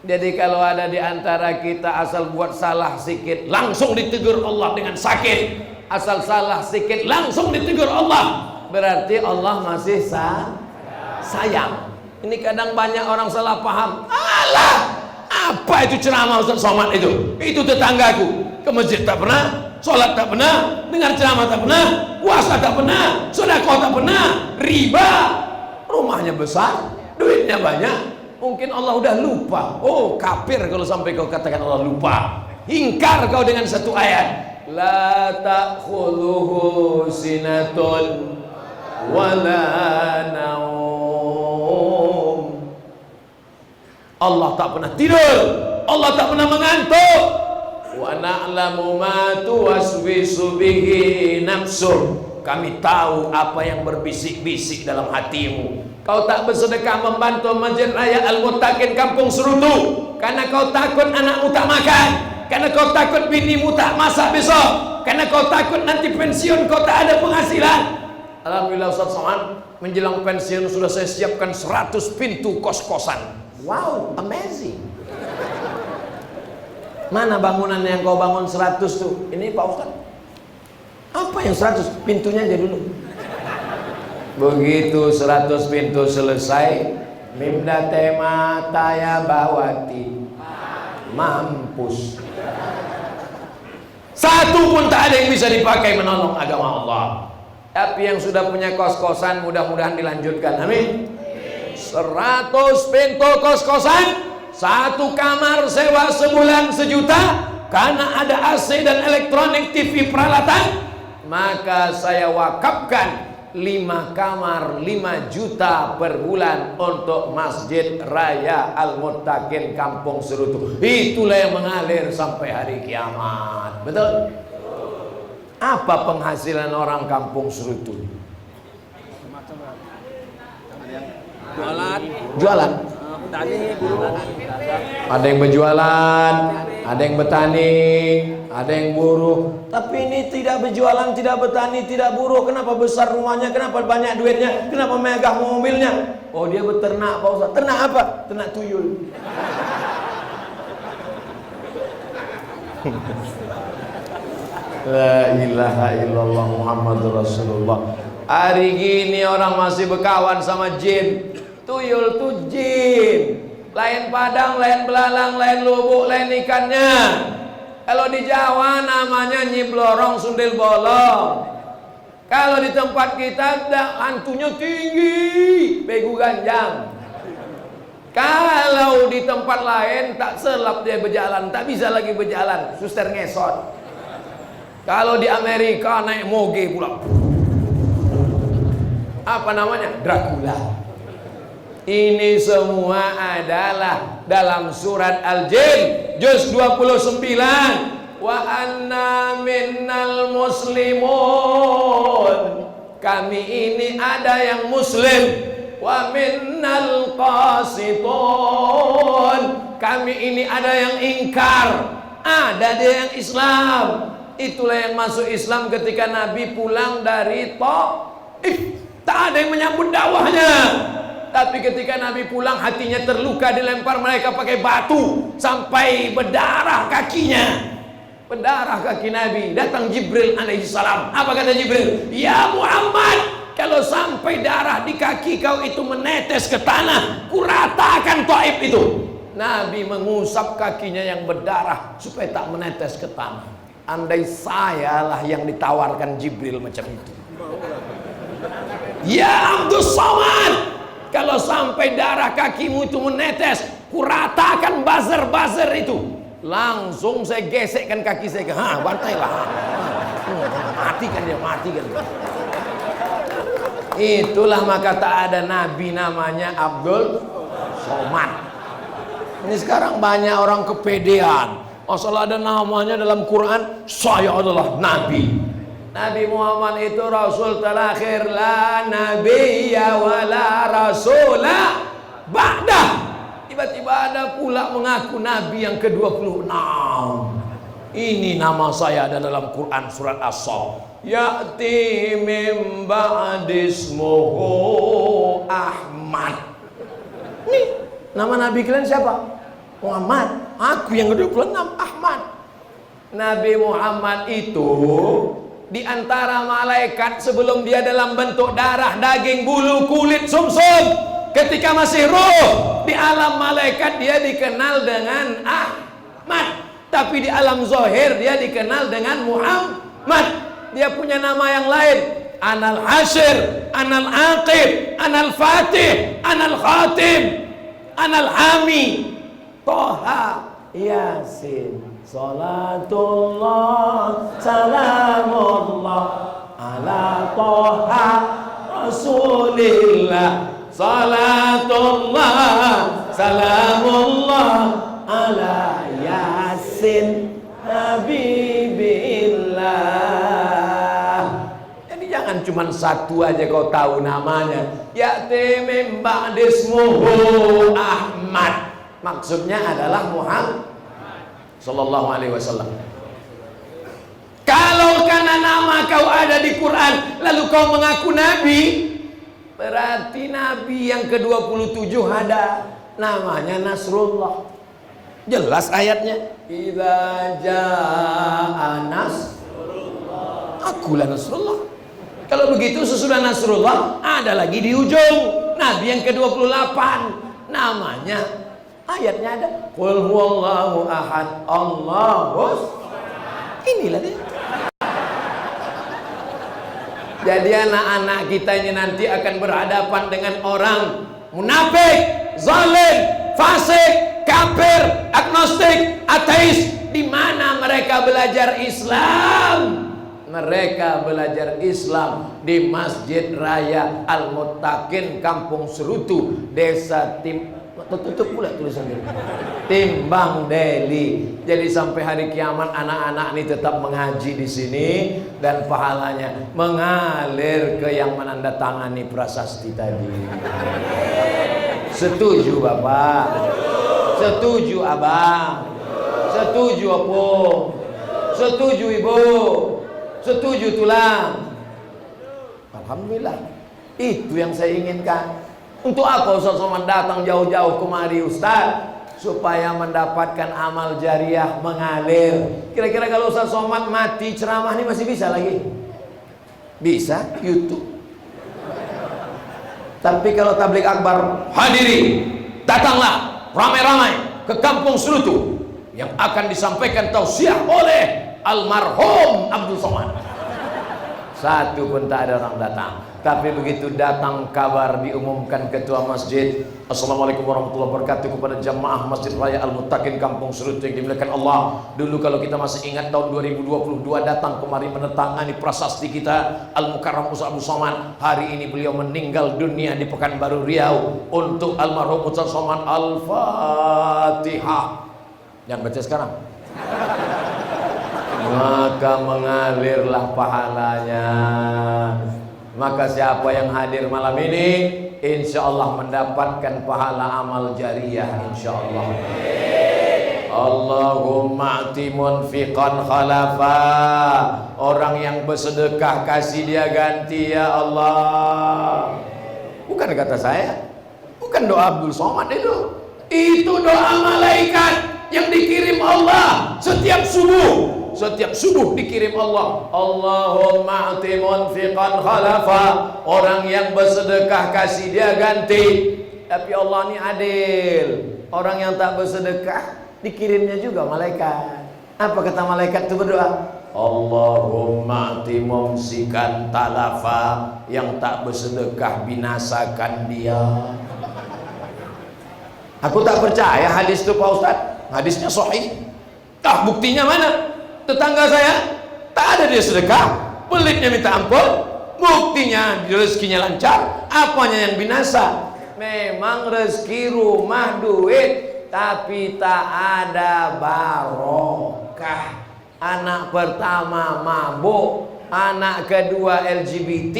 Jadi kalau ada di antara kita asal buat salah sedikit langsung ditegur Allah dengan sakit, asal salah sedikit langsung ditegur Allah, berarti Allah masih sayang. Ini kadang banyak orang salah paham. Alah, apa itu ceramah Ustaz Somad itu? Itu tetanggaku, ke masjid tak pernah, sholat tak pernah, dengar ceramah tak pernah, puasa tak pernah, sedekah tak pernah, riba, rumahnya besar, duitnya banyak. Mungkin Allah udah lupa. Oh, kafir kalau sampai kau katakan Allah lupa. Ingkar kau dengan satu ayat. La ta'khudhuhu sinatun wala naum. Allah tak pernah tidur, Allah tak pernah mengantuk. Wa na'lamu ma tuwaswisu bihi nafsuh. Kami tahu apa yang berbisik-bisik dalam hatimu. Kau tak bersedekah membantu Masjid Raya Al-Muttaqin Kampung Serutu karena kau takut anakmu tak makan, karena kau takut binimu tak masak besok, karena kau takut nanti pensiun kau tak ada penghasilan. Alhamdulillah Ustaz Somad, menjelang pensiun sudah saya siapkan 100 pintu kos-kosan. Wow, amazing. Mana bangunan yang kau bangun 100 tuh? Ini Pak Ustaz. Apa yang 100? Pintunya aja dulu. Begitu 100 pintu selesai, Mimda tema taya bawati mampus. Satu pun tak ada yang bisa dipakai menolong agama Allah. Tapi yang sudah punya kos-kosan mudah-mudahan dilanjutkan. Amin. 100 pintu kos-kosan, 1 kamar sewa sebulan 1 juta, karena ada AC dan elektronik, TV, peralatan, maka saya wakafkan 5 kamar 5 juta per bulan untuk Masjid Raya Al-Muttaqin Kampung Serutu. Itulah yang mengalir sampai hari kiamat. Betul? Apa penghasilan orang Kampung Serutu? Jualan. Ada yang berjualan, ada yang bertani, ada yang buruh. Tapi ini tidak berjualan, tidak bertani, tidak buruh. Kenapa besar rumahnya? Kenapa banyak duitnya? Kenapa megah mobilnya? Oh, dia beternak, Pak Ustaz. Ternak apa? Ternak tuyul. La ilaha illallah Muhammadur Rasulullah. Hari gini orang masih berkawan sama jin. Tuyul tuh jin. Lain padang, lain belalang, lain lubuk, lain ikannya. Kalau di Jawa namanya Nyi Blorong Sundel Bolong. Kalau di tempat kita hantunya tinggi, begu ganjang. Kalau di tempat lain tak selap dia berjalan, tak bisa lagi berjalan, suster ngesot. Kalau di Amerika naik moge pula. Apa namanya? Dracula. Ini semua adalah dalam surat Al-Jin juz 29. Wa anna minnal muslimun. Kami ini ada yang muslim. Wa minnal qasitun. Kami ini ada yang ingkar. Ada dia yang Islam. Itulah yang masuk Islam ketika Nabi pulang dari Taif. Tak ada yang menyambut dakwahnya. Tapi ketika Nabi pulang, hatinya terluka, dilempar mereka pakai batu sampai berdarah kakinya. Berdarah kaki Nabi. Datang Jibril alaihissalam. Apa kata Jibril? Ya Muhammad, kalau sampai darah di kaki kau itu menetes ke tanah, kuratakan Taif itu. Nabi mengusap kakinya yang berdarah supaya tak menetes ke tanah. Andai sayalah yang ditawarkan Jibril macam itu. Ya Abdus Somad, kalau sampai darah kakimu itu menetes, kuratakan buzzer-buzzer itu. Langsung saya gesekkan kaki saya ke, bantailah. Matikan dia, matikan dia. Itulah maka tak ada nabi namanya Abdul Somad. Ini sekarang banyak orang kepedean. Asal ada namanya dalam Quran, saya adalah nabi. Nabi Muhammad itu Rasul terakhir, la nabiyya wa la rasulah ba'dah. Tiba-tiba ada pula mengaku Nabi yang ke-26. Ini nama saya ada dalam Quran surat As-Saff. Ya'ti min ba'dismuhu Ahmad. Nih, nama Nabi kalian siapa? Muhammad. Aku yang ke-26 Ahmad. Nabi Muhammad itu di antara malaikat sebelum dia dalam bentuk darah, daging, bulu, kulit, sumsum, ketika masih roh di alam malaikat dia dikenal dengan Ahmad, tapi di alam zahir dia dikenal dengan Muhammad. Dia punya nama yang lain, Anal Hasyir, Anal Aqib, Anal Fatih, Anal Khatim, Anal Hami, Toha, Yasin. Salatullah, salamullah ala Toha Rasulillah. Salatullah, salamullah ala Yasin Habibillah. Jadi jangan cuma satu aja kau tahu namanya. Ya'ti min ba'dismuhu Ahmad. Maksudnya adalah Muhammad Sallallahu alaihi wasallam. Kalau karena nama kau ada di Quran lalu kau mengaku Nabi, berarti Nabi yang ke-27 ada namanya Nasrullah. Jelas ayatnya, idza jaa Nasrullah, akulah Nasrullah. Kalau begitu sesudah Nasrullah ada lagi di ujung Nabi yang ke-28, namanya ayatnya ada, qul huwallahu ahad, Allahus Inilah dia. Jadi anak-anak kita ini nanti akan berhadapan dengan orang munafik, zalim, fasik, kafir, agnostik, ateis. Di mana mereka belajar Islam? Mereka belajar Islam di Masjid Raya Al-Muttaqin, Kampung Serutu, Desa tutup pula tulisannya, Timbang Deli. Jadi sampai hari kiamat anak-anak ini tetap mengaji di sini dan pahalanya mengalir ke yang menandatangani prasasti tadi. Setuju Bapak? Setuju Abang? Setuju Opung? Setuju Ibu? Setuju Tulang? Alhamdulillah. Itu yang saya inginkan. Untuk apa Ustaz Somad datang jauh-jauh kemari Ustaz? Supaya mendapatkan amal jariah mengalir. Kira-kira kalau Ustaz Somad mati ceramah ini masih bisa lagi? Bisa, YouTube. Tapi kalau tablik akbar, hadiri, datanglah ramai-ramai ke Kampung Serutu yang akan disampaikan tausiah oleh almarhum Abdul Somad. Satu pun tak ada orang datang. Tapi begitu datang kabar diumumkan ketua masjid, Assalamualaikum warahmatullahi wabarakatuh, kepada jamaah Masjid Raya Al-Muttaqin Kampung Serutu yang dimuliakan Allah. Dulu kalau kita masih ingat tahun 2022 datang kemari menandatangani prasasti kita Al-Mukarram Ustaz Abdul Somad. Hari ini beliau meninggal dunia di Pekanbaru Riau. Untuk almarhum Ustaz Somad Al-Fatihah. Jangan baca sekarang. Maka mengalirlah pahalanya. Maka siapa yang hadir malam ini insya Allah mendapatkan pahala amal jariyah insya Allah. Allahumma ati munfiqan khalafa. Orang yang bersedekah kasih dia ganti ya Allah. Bukan kata saya, bukan doa Abdul Somad itu. Itu doa malaikat yang dikirim Allah setiap subuh. Setiap subuh dikirim Allah. Allahumma ati munfiqan khalafa. Orang yang bersedekah kasih dia ganti. Tapi Allah ini adil. Orang yang tak bersedekah dikirimnya juga malaikat. Apa kata malaikat itu berdoa? Allahumma ati mumsikan talafa. Yang tak bersedekah binasakan dia. Aku tak percaya hadis itu Pak Ustaz. Hadisnya sahih. Buktinya mana? Tetangga saya tak ada dia sedekah, pelitnya minta ampun, buktinya rezekinya lancar. Apanya yang binasa? Memang rezeki rumah duit, tapi tak ada barokah. Anak pertama mabuk, anak kedua LGBT,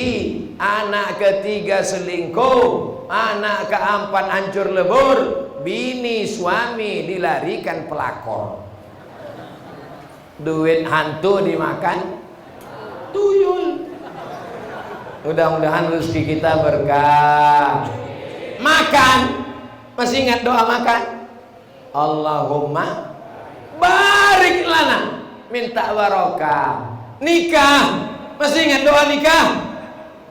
anak ketiga selingkuh, anak keempat hancur lebur, bini suami dilarikan pelakor. Duit hantu dimakan tuyul. Mudah-mudahan rezeki kita berkah. Makan, masih ingat doa makan? Allahumma barik lana, minta barokah. Nikah, masih ingat doa nikah?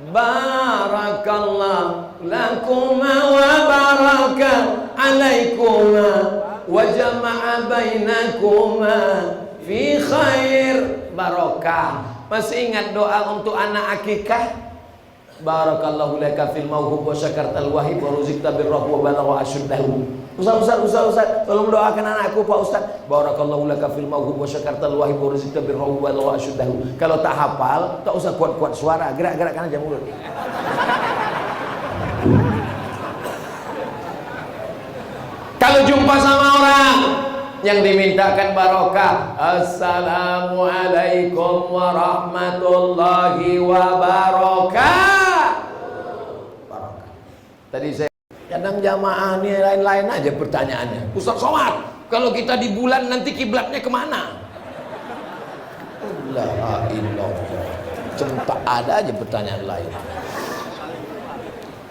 Barakallah lakuma wa baraka alaikuma wa jama'a bainakuma fi khair, barokah. Masih ingat doa untuk anak akikah? Barakallahu laka fil mauhub wa syakartal wahib wa ruzikta birrahu wa balagha asyuddahu. Ustaz, tolong doakan anakku Pak Ustaz. Barakallahu laka fil mauhub wa syakartal wahib wa ruzikta birrahu wa balagha asyuddahu. Kalau tak hafal, tak usah kuat-kuat suara, gerak-gerakkan aja mulut. Kalau jumpa sama orang yang dimintakan barokah, assalamualaikum warahmatullahi wabarakatuh. Barokah. Tadi saya kadang jamaah ini lain-lain aja pertanyaannya. Ustaz Somad, kalau kita di bulan nanti kiblatnya kemana? La ilallah. Cuma ada aja pertanyaan lain.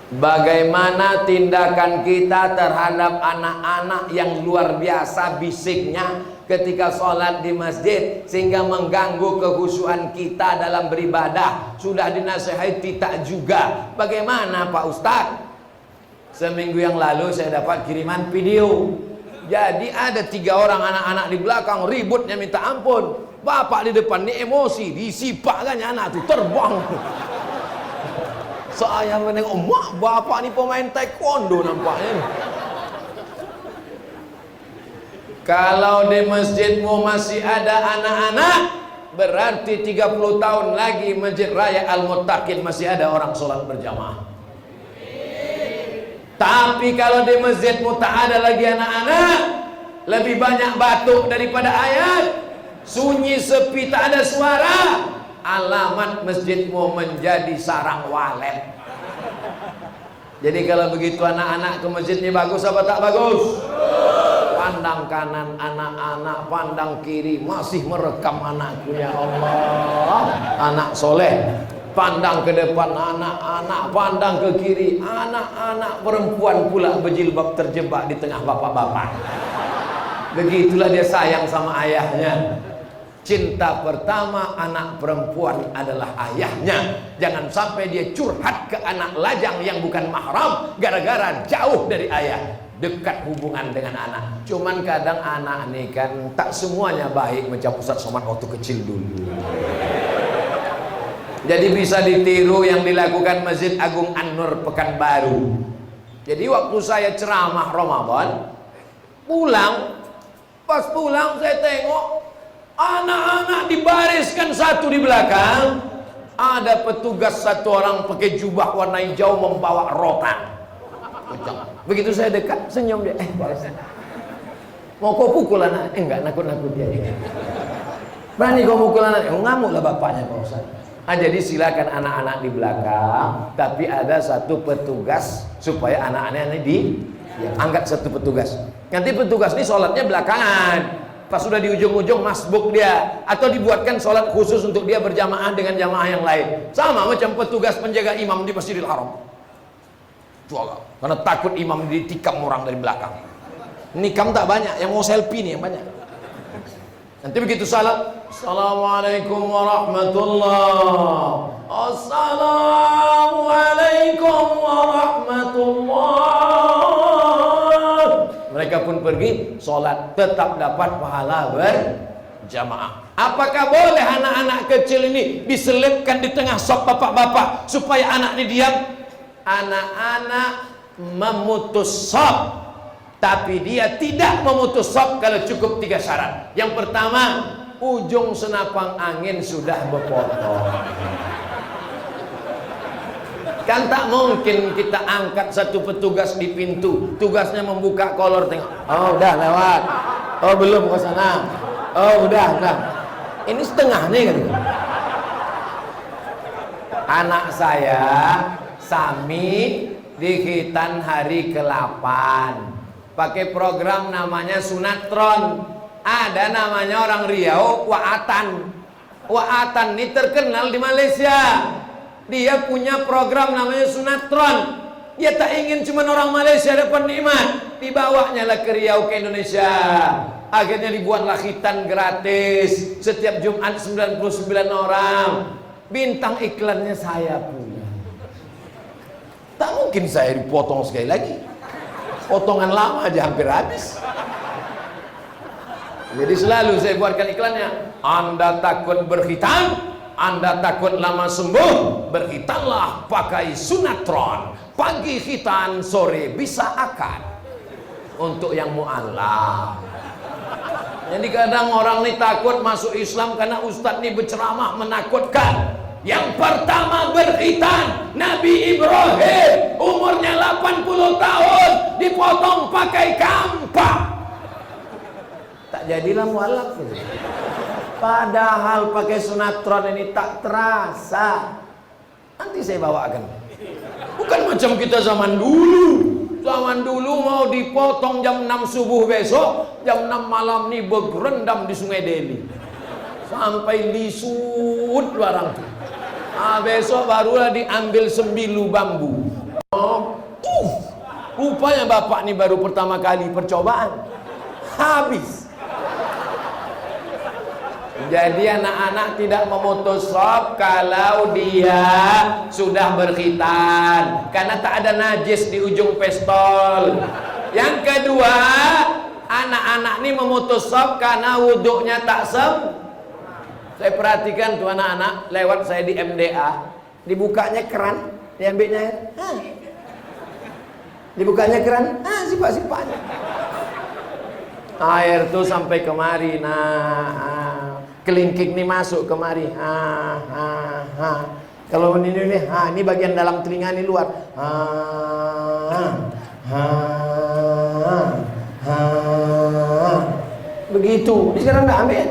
Bagaimana tindakan kita terhadap anak-anak yang luar biasa bisiknya ketika sholat di masjid sehingga mengganggu kekhusyuan kita dalam beribadah? Sudah dinasihati tak juga. Bagaimana Pak Ustadz? Seminggu yang lalu saya dapat kiriman video. Jadi ada 3 orang anak-anak di belakang ributnya minta ampun. bapak di depan ini emosi, disipakkannya anak tuh terbang. Saya menengok, mak bapak ni pemain taekwondo nampaknya. Kalau di masjidmu masih ada anak-anak, berarti 30 tahun lagi Masjid Raya Al-Muttaqin masih ada orang sholat berjamaah. Tapi kalau di masjidmu tak ada lagi anak-anak, lebih banyak batuk daripada ayat, sunyi sepi tak ada suara, alamat masjidmu menjadi sarang walet. Jadi kalau begitu anak-anak ke masjidnya bagus apa tak bagus? Pandang kanan anak-anak, pandang kiri, masih merekam anakku, ya Allah, anak soleh. Pandang ke depan anak-anak, pandang ke kiri, anak-anak perempuan pula berjilbab terjebak di tengah bapak-bapak. Begitulah dia sayang sama ayahnya. Cinta pertama anak perempuan adalah ayahnya. Jangan sampai dia curhat ke anak lajang yang bukan mahram gara-gara jauh dari ayah. Dekat hubungan dengan anak. Cuman kadang anak nih kan tak semuanya baik macam Ustaz Somad waktu kecil dulu. Jadi bisa ditiru yang dilakukan Masjid Agung An-Nur Pekanbaru. Jadi waktu saya ceramah Ramadan, pas pulang saya tengok anak-anak dibariskan satu di belakang. Ada petugas satu orang pakai jubah warna hijau membawa rotan. Begitu saya dekat, senyum dia. Mau kau pukul anak? Enggak, nakut-nakut dia. Berani kau pukul anak? Ngamuklah bapaknya Pak Ustaz. Jadi silakan anak-anak di belakang, tapi ada satu petugas supaya anak-anak ini angkat satu petugas. Nanti petugas ini sholatnya belakangan. Pas sudah di ujung-ujung masbuk dia, atau dibuatkan sholat khusus untuk dia berjamaah dengan jamaah yang lain. Sama macam petugas penjaga imam di Masjidil Haram. Karena takut imam ditikam orang dari belakang. Nikam tak banyak, yang mau selfie nih yang banyak. Nanti begitu salat, Assalamualaikum warahmatullah, Assalamualaikum warahmatullah. Mereka pun pergi sholat, tetap dapat pahala berjamaah. Apakah boleh anak-anak kecil ini diselipkan di tengah sop bapak-bapak supaya anak ini diam? Anak-anak memutus sop, tapi dia tidak memutus sop kalau cukup 3 syarat. Yang pertama, ujung senapang angin sudah berpotong. Kan tak mungkin kita angkat satu petugas di pintu, tugasnya membuka kolor, tengok, oh udah lewat, oh belum ke sana, oh udah. Ini setengahnya kan. Anak saya Sami di Khitan hari ke-8 pakai program namanya Sunatron. Ada namanya orang Riau, Wa'atan. Wa'atan ini terkenal di Malaysia. Dia punya program namanya Sunatron. Dia tak ingin cuma orang Malaysia dapat nikmat, dibawanya lah ke Riau, ke Indonesia. Akhirnya dibuatlah Khitan gratis. Setiap Jumat 99 orang. Bintang iklannya saya punya. Tak mungkin saya dipotong sekali lagi. Potongan lama aja hampir habis. Jadi selalu saya buatkan iklannya. Anda takut berkhitan, Anda takut lama sembuh, berkhitanlah pakai Sunatron. Pagi khitan, sore bisa akad. Untuk yang mu'alaf. Jadi kadang orang ini takut masuk Islam karena ustadz ini berceramah menakutkan. Yang pertama berkhitan, Nabi Ibrahim umurnya 80 tahun dipotong pakai kampak. Tak jadilah mualaf. Padahal pakai Sunatron ini tak terasa. Nanti saya bawakan. Bukan macam kita zaman dulu. Zaman dulu mau dipotong jam 6 subuh besok, jam 6 malam nih berendam di Sungai Deli. Sampai lisut barang tuh. Besok barulah diambil sembilu bambu. Rupanya bapak ini baru pertama kali percobaan. Habis. Jadi anak-anak tidak memutus sop kalau dia sudah berkhitan, karena tak ada najis di ujung pistol. Yang kedua, anak-anak ini memutus sop karena wuduknya tak Saya perhatikan tuh anak-anak lewat saya di MDA, dibukanya keran, diambilnya air, dibukanya keran, sipak-sipaknya. Air tuh sampai kemari, kelingking nih masuk kemari, Kalau ini ini bagian dalam telinga ini luar, begitu. Sekarang nggak ambil.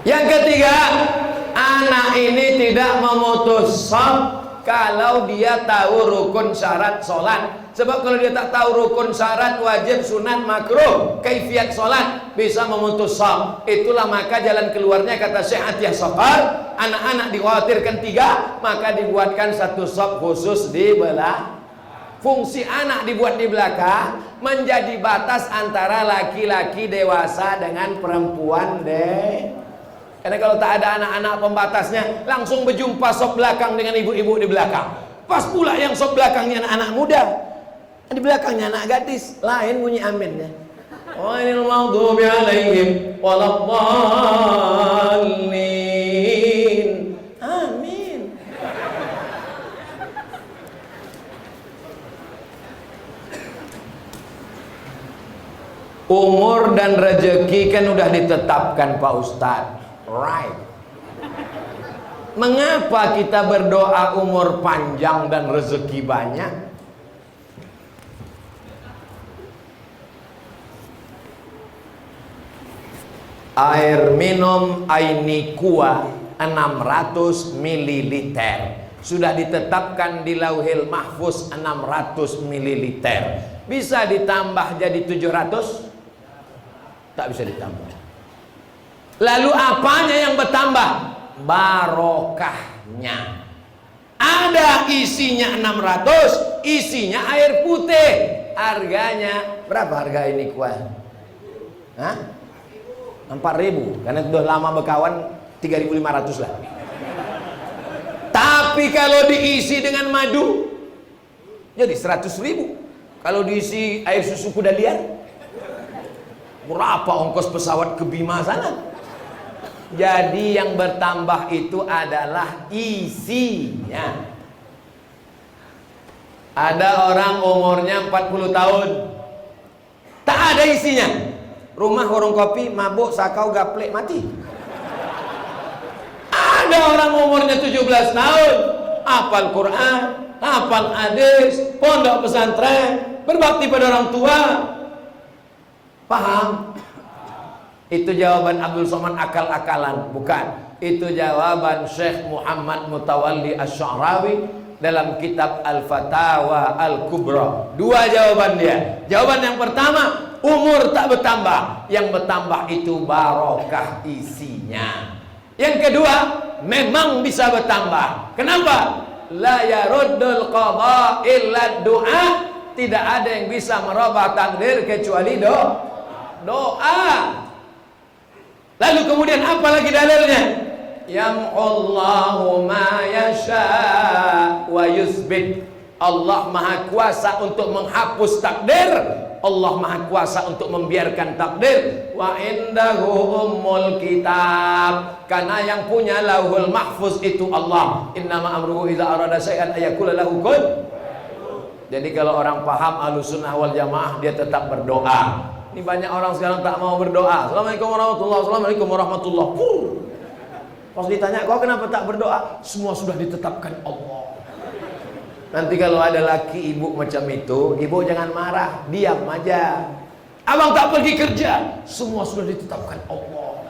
Yang ketiga, anak ini tidak memutus shaf kalau dia tahu rukun syarat sholat. Sebab kalau dia tak tahu rukun syarat, wajib, sunat, makruh, kaifiat sholat, bisa memutus shaf. Itulah maka jalan keluarnya kata Syekh Atiyah Safar, anak-anak dikhawatirkan 3, maka dibuatkan satu shaf khusus di belah. Fungsi anak dibuat di belakang menjadi batas antara laki-laki dewasa dengan perempuan Karena kalau tak ada anak-anak pembatasnya, langsung berjumpa sop belakang dengan ibu-ibu di belakang. Pas pula yang sop belakangnya anak-anak muda, di belakangnya anak gadis, lain bunyi aminnya. Ghairil maghdubi alaihim waladdallin. Amin. Umur dan rezeki kan udah ditetapkan Pak Ustadz. Right. Mengapa kita berdoa umur panjang dan rezeki banyak? Air minum Ainikua 600 ml. Sudah ditetapkan di Lauhil Mahfuz 600 ml. Bisa ditambah jadi 700? Tak bisa ditambah. Lalu apanya yang bertambah? Barokahnya. Ada isinya 600, isinya air putih. Harganya berapa harga ini kuah? 4.000. Karena sudah lama berkawan 3.500 lah. Tapi kalau diisi dengan madu jadi 100.000. Kalau diisi air susu kuda liar, berapa ongkos pesawat ke Bima sana? Jadi yang bertambah itu adalah isinya. Ada orang umurnya 40 tahun, tak ada isinya. Rumah warung kopi, mabuk, sakau, gaplek, mati. Ada orang umurnya 17 tahun, hafal Quran, hafal hadis, pondok pesantren, berbakti pada orang tua. Paham? Itu jawaban Abdul Somad akal-akalan? Bukan. Itu jawaban Syekh Muhammad Mutawalli Asy-Sya'rawi dalam kitab Al-Fatawa Al-Kubra. 2 jawaban dia. Jawaban yang pertama, umur tak bertambah. Yang bertambah itu barokah isinya. Yang kedua, memang bisa bertambah. Kenapa? La yaruddul qadha illa du'a. Tidak ada yang bisa merubah takdir kecuali doa. Lalu kemudian apa lagi dalilnya? Yam'ullahu ma yasha wa yusbit. Allah Maha Kuasa untuk menghapus takdir, Allah Maha Kuasa untuk membiarkan takdir. Wa indahu ummul kitab. Karena yang punya Lauhul Mahfuz itu Allah. Innama amruhu idza arada syai'an ayaqula lahu kun. Jadi kalau orang paham Ahlussunnah wal Jamaah, dia tetap berdoa. Ini banyak orang sekarang tak mau berdoa. Assalamualaikum warahmatullahi wabarakatuh. Assalamualaikum warahmatullahi wabarakatuh. Pas ditanya, kau kenapa tak berdoa? Semua sudah ditetapkan Allah. Nanti kalau ada laki ibu macam itu, ibu jangan marah, diam aja. Abang tak pergi kerja, semua sudah ditetapkan Allah.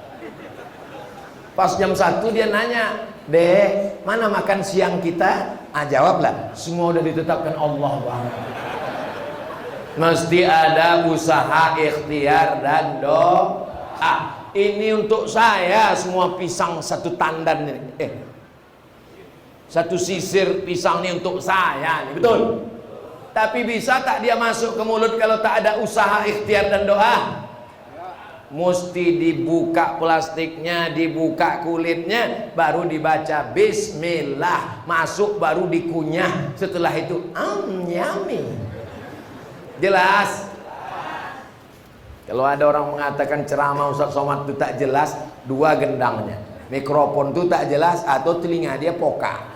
Pas jam 1 dia nanya, Dek, mana makan siang kita? Jawablah, semua sudah ditetapkan Allah, Bang. Mesti ada usaha, ikhtiar dan doa. Ini untuk saya semua pisang satu tandan ini. Satu sisir pisang ini untuk saya, betul. Tapi bisa tak dia masuk ke mulut kalau tak ada usaha, ikhtiar dan doa? Mesti dibuka plastiknya, dibuka kulitnya, baru dibaca Bismillah, masuk baru dikunyah. Setelah itu yummy. Jelas? Kalau ada orang mengatakan ceramah Ustaz Somad itu tak jelas, dua gendangnya. Mikrofon itu tak jelas atau telinga dia poka.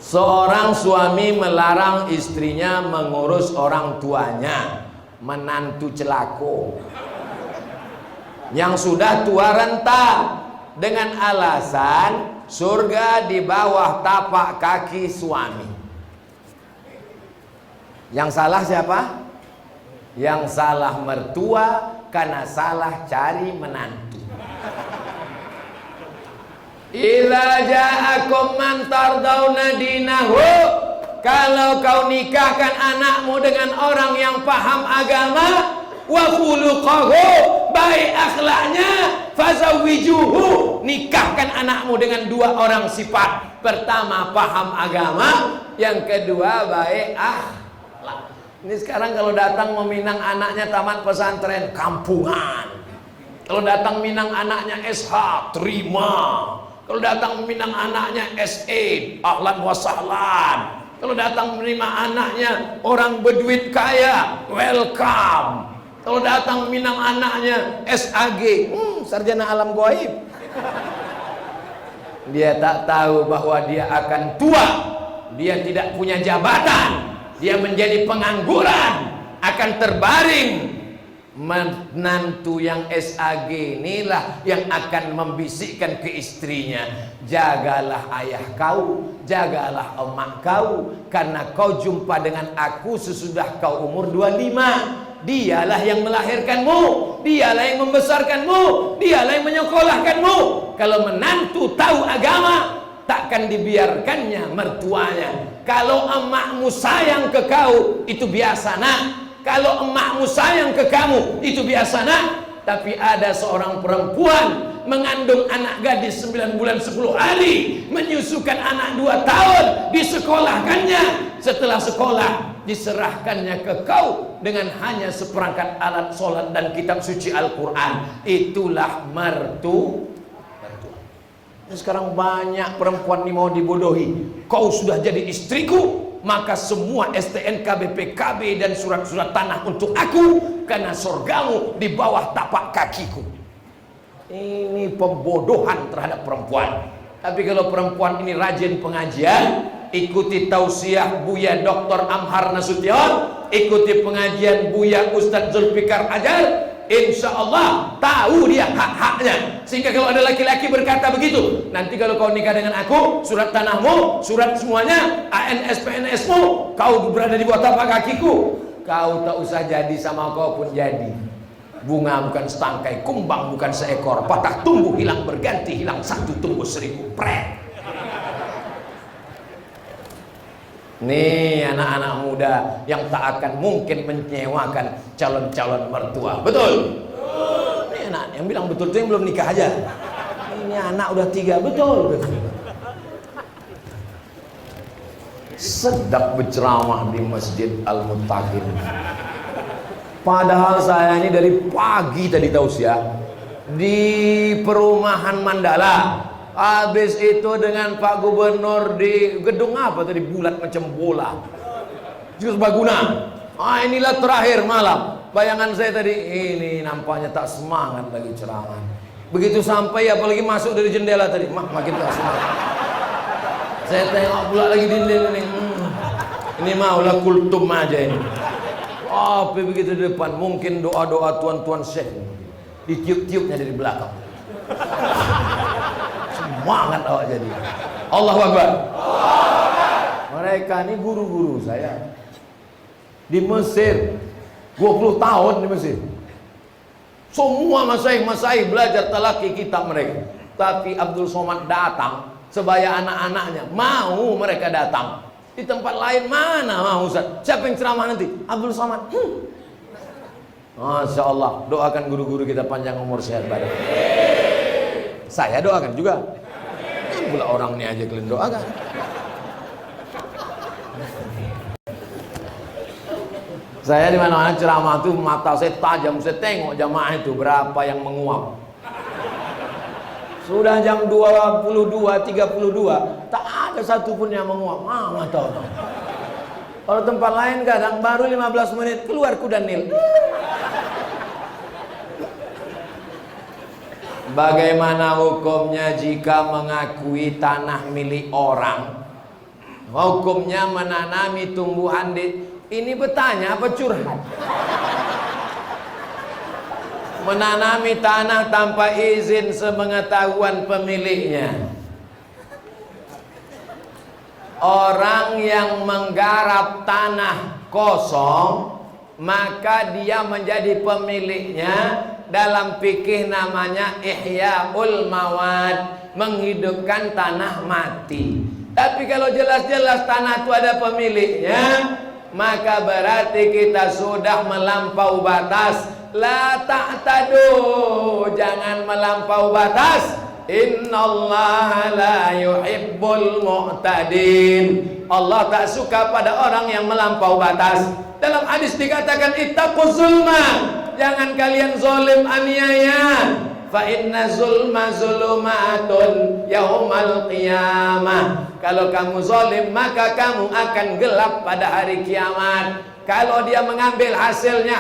Seorang suami melarang istrinya mengurus orang tuanya, menantu celako yang sudah tua renta, dengan alasan surga di bawah tapak kaki suami. Yang salah siapa? Yang salah mertua karena salah cari menantu. Idza ja'akum man tardawna dinahu, kalau kau nikahkan anakmu dengan orang yang paham agama, wa khuluquhu, baik akhlaknya, fazawwijuhu, nikahkan anakmu dengan dua orang sifat. Pertama paham agama, yang kedua baik akhlak. Ini sekarang kalau datang meminang anaknya tamat pesantren, kampungan. Kalau datang minang anaknya SH, terima. Kalau datang meminang anaknya SE, ahlan wa sahlan. Kalau datang menerima anaknya orang berduit kaya, welcome. Kalau datang minang anaknya SAG, sarjana alam gaib. Dia tak tahu bahwa dia akan tua, dia tidak punya jabatan, dia menjadi pengangguran, akan terbaring. Menantu yang SAG inilah yang akan membisikkan ke istrinya, jagalah ayah kau, jagalah emak kau, karena kau jumpa dengan aku sesudah kau umur 25. Dialah yang melahirkanmu, dialah yang membesarkanmu, dialah yang menyekolahkanmu. Kalau menantu tahu agama, takkan dibiarkannya mertuanya. Kalau emakmu sayang ke kau, itu biasa nak. Kalau emakmu sayang ke kamu, itu biasa nak. Tapi ada seorang perempuan mengandung anak gadis 9 bulan 10 hari, menyusukan anak 2 tahun, disekolahkannya. Setelah sekolah, diserahkannya ke kau dengan hanya seperangkat alat sholat dan kitab suci Al-Quran. Itulah mertua. Sekarang banyak perempuan ini mau dibodohi. Kau sudah jadi istriku, maka semua STNK, BPKB dan surat-surat tanah untuk aku, karena surgamu di bawah tapak kakiku. Ini pembodohan terhadap perempuan. Tapi kalau perempuan ini rajin pengajian, ikuti tausiah Buya Dr. Amhar Nasution, ikuti pengajian Buya Ustadz Zulfikar Ajar, insya Allah tahu dia hak-haknya. Sehingga kalau ada laki-laki berkata begitu, nanti kalau kau nikah dengan aku, surat tanahmu, surat semuanya, ANS PNS-mu, kau berada di bawah tapak kakiku, kau tak usah jadi sama kau pun jadi. Bunga bukan setangkai, kumbang bukan seekor, patah tumbuh hilang berganti, hilang satu tumbuh 1000. Pret. Nih anak-anak muda yang tak akan mungkin menyewakan calon-calon mertua. Betul? Ini anak yang bilang betul itu yang belum nikah aja. Ini anak udah 3, betul. Sedap berceramah di Masjid Al-Muttaqin. Padahal saya ini dari pagi tadi tausiah di perumahan Mandala. Habis itu dengan Pak Gubernur di gedung apa tadi, bulat macam bola, Serbaguna. Inilah terakhir malam. Bayangan saya tadi, ini nampaknya tak semangat lagi ceramah. Begitu sampai, apalagi masuk dari jendela tadi, makin tak semangat. Saya tengok pula lagi dinding ini, ini maulah kultum aja ini. Tapi begitu di depan, mungkin doa-doa tuan-tuan syekh ditiup-tiupnya dari belakang. Semangat awak jadi. Allahu Akbar. Mereka ini guru-guru saya di Mesir, 20 tahun di Mesir. Semua masaih-masaih belajar talaki kitab mereka. Tapi Abdul Somad datang sebaya anak-anaknya, mau mereka datang. Di tempat lain mana mau Ustaz? Siapa yang ceramah nanti? Abdul Somad. Masya Allah, doakan guru-guru kita panjang umur sehat badan. Saya doakan juga. Pula orang ini aja kalian doakan. Saya di mana-mana ceramah tuh mata saya tajam, saya tengok jamaah itu berapa yang menguap. Sudah jam 22, 32, tak ada satupun yang menguap. Mata orang. Kalau tempat lain kadang baru 15 menit keluar kuda Nil. Bagaimana hukumnya jika mengakui tanah milik orang? Hukumnya menanami tumbuhan ini bertanya apa curhat? Menanami tanah tanpa izin sepengetahuan pemiliknya. Orang yang menggarap tanah kosong, maka dia menjadi pemiliknya. Dalam fikih namanya ihya'ul mawad, menghidupkan tanah mati. Tapi kalau jelas-jelas tanah itu ada pemiliknya, maka berarti kita sudah melampau batas. La ta'tadu, jangan melampau batas. Innallaha la yuhibbul mu'tadin. Allah tak suka pada orang yang melampau batas. Dalam hadis dikatakan ittaquz zulma, jangan kalian zalim aniaya. Fa inna zulma zulumatun yaumal qiyamah. Kalau kamu zalim maka kamu akan gelap pada hari kiamat. Kalau dia mengambil hasilnya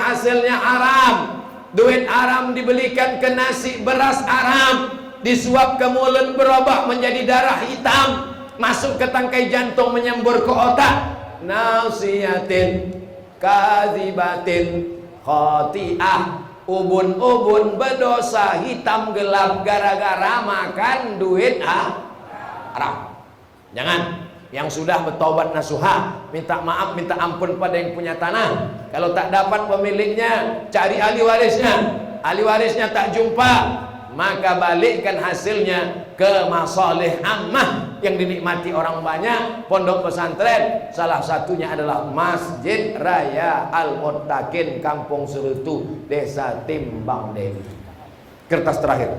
haram, duit haram dibelikan ke nasi beras haram, disuap ke mulut berubah menjadi darah hitam, masuk ke tangkai jantung menyembur ke otak. Nasiyatin kadzibatin khati'ah, ubun-ubun berdosa hitam gelap gara-gara makan duit haram. Jangan. Yang sudah bertobat nasuha, minta maaf, minta ampun pada yang punya tanah. Kalau tak dapat pemiliknya, cari ahli warisnya. Ahli warisnya tak jumpa, maka balikkan hasilnya ke masalih ammah yang dinikmati orang banyak. Pondok pesantren salah satunya adalah Masjid Raya Al-Muttaqin, Kampung Serutu, Desa Timbang Dewi. Kertas terakhir.